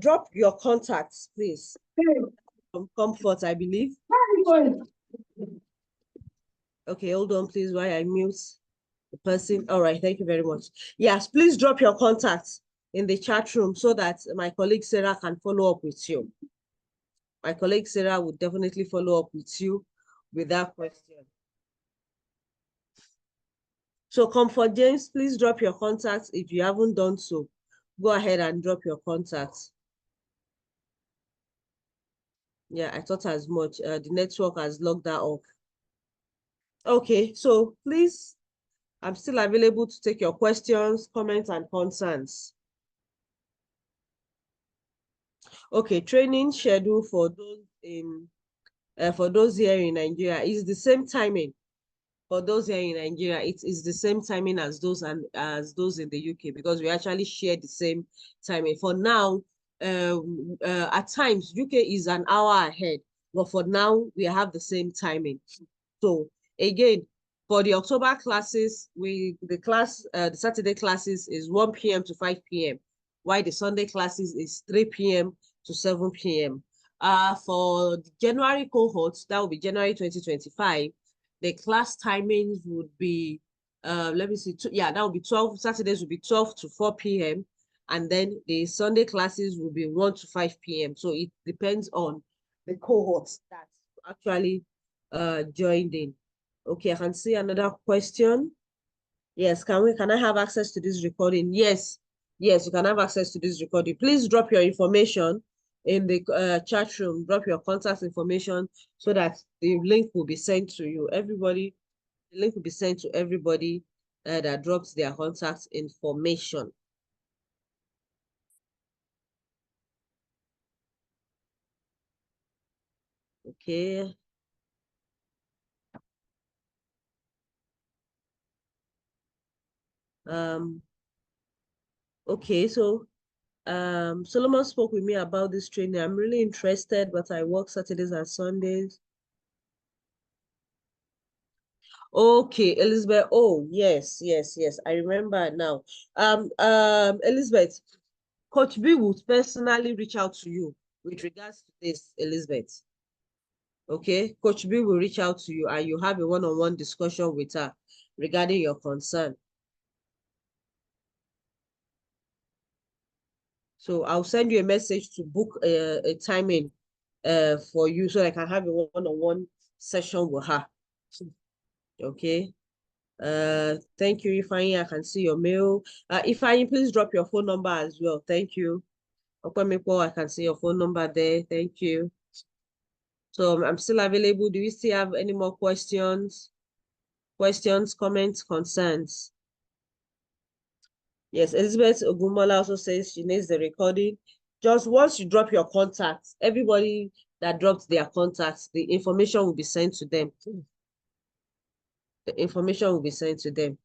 drop your contacts, please. From Comfort, I believe. Okay, hold on, please, while I mute the person. All right, thank you very much. Yes, please drop your contacts in the chat room so that my colleague Sarah can follow up with you. My colleague Sarah would definitely follow up with you with that question. So Comfort James, please drop your contacts. If you haven't done so, go ahead and drop your contacts. Yeah, I thought as much. The network has logged that off. Okay, so please, I'm still available to take your questions, comments, and concerns. Okay, training schedule for those here in Nigeria is the same timing. For those here in Nigeria, it is the same timing as those in the UK, because we actually share the same timing. For now, at times UK is an hour ahead, but for now we have the same timing. So again, for the October classes, the Saturday classes is 1 p.m. to 5 p.m., while the Sunday classes is 3 p.m. to 7 p.m. For the January cohorts, that will be January 2025, the class timings would be, let me see, that will be 12, Saturdays will be 12 to 4 p.m. And then the Sunday classes will be 1 to 5 p.m. So it depends on the cohorts that's actually joined in. Okay, I can see another question. Yes, can I have access to this recording? Yes, you can have access to this recording. Please drop your information in the chat room. Drop your contact information so that the link will be sent to you. The link will be sent to everybody that drops their contact information. Okay. Okay, so Solomon spoke with me about this training. I'm really interested, but I work Saturdays and Sundays. Okay, Elizabeth. Oh, yes. I remember now. Elizabeth, Coach B will personally reach out to you with regards to this, Elizabeth. Okay, Coach B will reach out to you and you have a one-on-one discussion with her regarding your concern. So I'll send you a message to book a timing for you so I can have a one-on-one session with her. Okay. Thank you, Ifeanyi. I can see your mail. Ifeanyi, please drop your phone number as well. Thank you. I can see your phone number there. Thank you. So I'm still available. Do you still have any more questions? Questions, comments, concerns? Yes, Elizabeth Ogumola also says she needs the recording. Just once you drop your contacts, everybody that drops their contacts, the information will be sent to them. The information will be sent to them.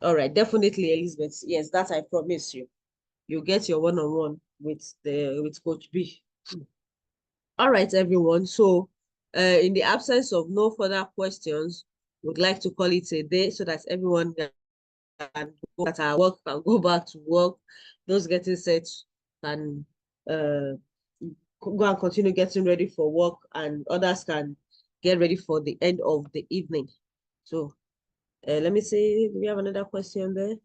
All right, definitely, Elizabeth. Yes, that I promise you. You'll get your one-on-one with Coach B. All right, everyone. So in the absence of no further questions, we'd like to call it a day so that everyone can go at our work and go back to work. Those getting set can go and continue getting ready for work, and others can get ready for the end of the evening. So let me see, do we have another question there?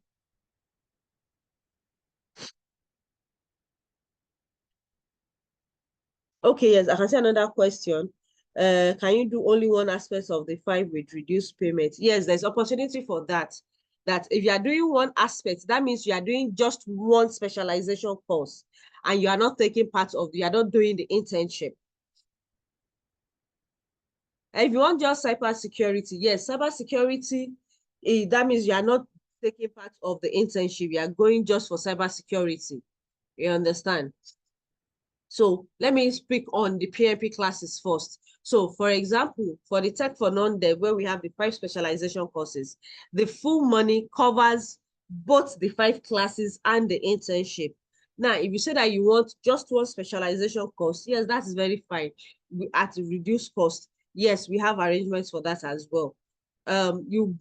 Okay, yes, I can see another question. Can you do only one aspect of the 5 with reduced payment? Yes, there's opportunity for that. That if you are doing one aspect, that means you are doing just one specialization course and you are not taking part of, you are not doing the internship. And if you want just cybersecurity, yes, cybersecurity, that means you are not taking part of the internship. You are going just for cybersecurity. You understand? So let me speak on the PMP classes first. So for example, for the Tech for Non-Dev, where we have the 5 specialization courses, the full money covers both the 5 classes and the internship. Now, if you say that you want just one specialization course, yes, that is very fine at a reduced cost. Yes, we have arrangements for that as well. You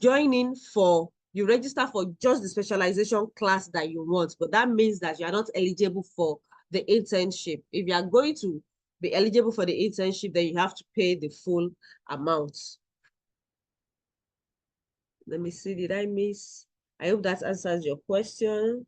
register for just the specialization class that you want, but that means that you are not eligible for the internship. If you are going to be eligible for the internship, then you have to pay the full amount. Let me see, did I miss? I hope that answers your question.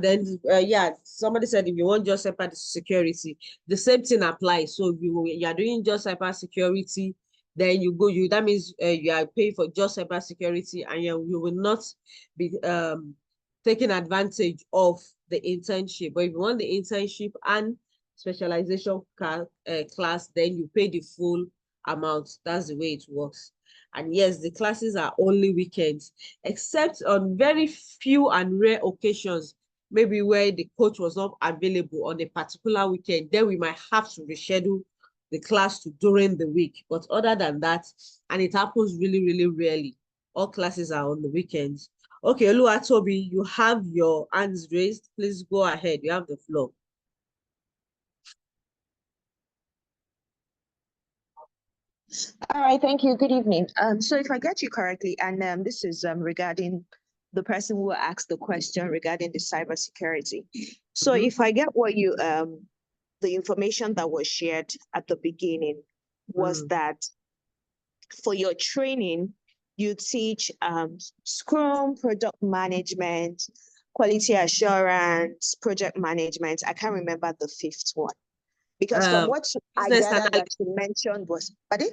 Then yeah, somebody said if you want just cyber security, the same thing applies. So if you are doing just cyber security, then that means you are paying for just cyber security, and you will not be taking advantage of the internship. But if you want the internship and specialization class, then you pay the full amount. That's the way it works. And yes, the classes are only weekends, except on very few and rare occasions, maybe where the coach was not available on a particular weekend, then we might have to reschedule the class to during the week. But other than that, and it happens really, really rarely, all classes are on the weekends. Okay, Oluwatobi, you have your hands raised. Please go ahead. You have the floor. All right, thank you. Good evening. So if I get you correctly, and this is regarding the person who asked the question regarding the cybersecurity. So if I get what you, the information that was shared at the beginning was that for your training, you teach Scrum, product management, quality assurance, project management. I can't remember the fifth one. Because from what I gathered that you mentioned was, pardon?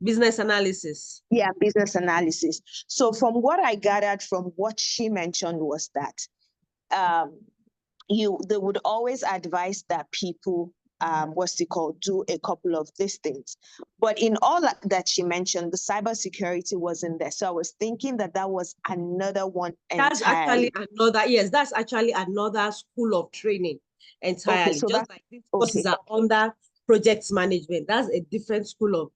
Business analysis. Yeah, business analysis. So from what I gathered from what she mentioned was that they would always advise that people do a couple of these things. But in all that she mentioned, the cybersecurity wasn't there. So I was thinking that was another one entirely. That's actually another school of training entirely. Okay, so just like these courses are under project management. That's a different school of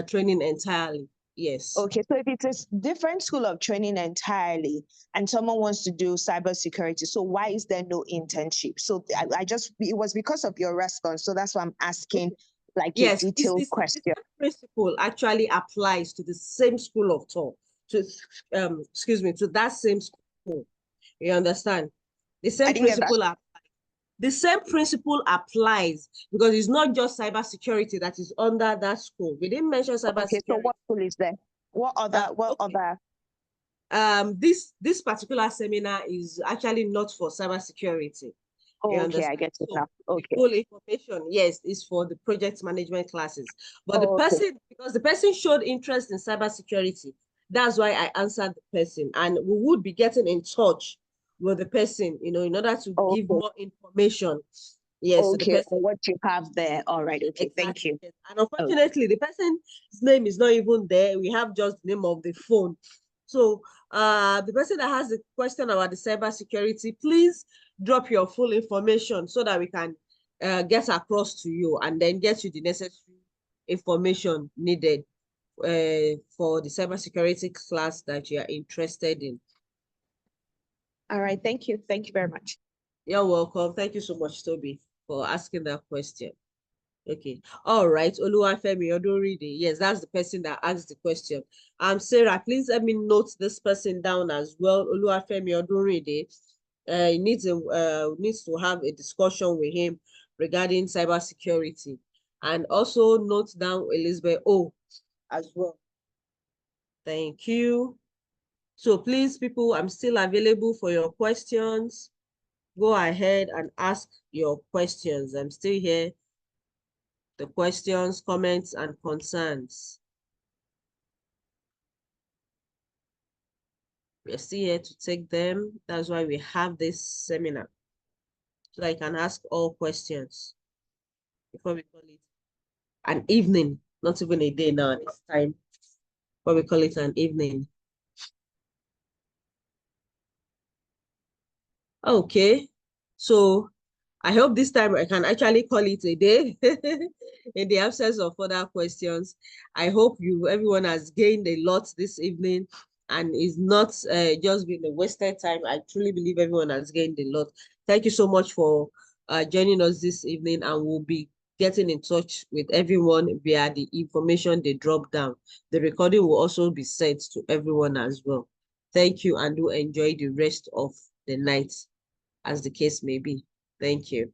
training entirely. Yes. Okay, so if it's a different school of training entirely and someone wants to do cybersecurity, so why is there no internship? So it was because of your response. So that's why I'm asking like a detailed question. The principle actually applies to the same school of thought, to that same school. You understand? The same principle applies. The same principle applies because it's not just cybersecurity that is under that school. We didn't mention cybersecurity. Okay, so what school is there? What other? This particular seminar is actually not for cybersecurity. Oh, okay, I get it now. Okay. Full information, yes, is for the project management classes. But because the person showed interest in cybersecurity, that's why I answered the person. And we would be getting in touch with the person, in order to give more information. Yes. Okay, so what you have there. All right. Okay, exactly. Thank you. And unfortunately, the person's name is not even there. We have just the name of the phone. So the person that has a question about the cybersecurity, please drop your full information so that we can get across to you and then get you the necessary information needed for the cybersecurity class that you are interested in. All right. Thank you. Thank you very much. You're welcome. Thank you so much, Toby, for asking that question. Okay. All right. Oluwafemi Odoride. Yes, that's the person that asked the question. Sarah, please let me note this person down as well. Oluwafemi Odoride. Needs to have a discussion with him regarding cybersecurity. And also note down Elizabeth O as well. Thank you. So please, people, I'm still available for your questions. Go ahead and ask your questions. I'm still here. The questions, comments, and concerns. We're still here to take them. That's why we have this seminar. So I can ask all questions before we call it an evening, not even a day now. It's time before we call it an evening. Okay, so I hope this time I can actually call it a day in the absence of further questions. I hope everyone has gained a lot this evening and is not just been a wasted time. I truly believe everyone has gained a lot. Thank you so much for joining us this evening, and we'll be getting in touch with everyone via the information they drop down. The recording will also be sent to everyone as well. Thank you, and do enjoy the rest of the night, as the case may be. Thank you.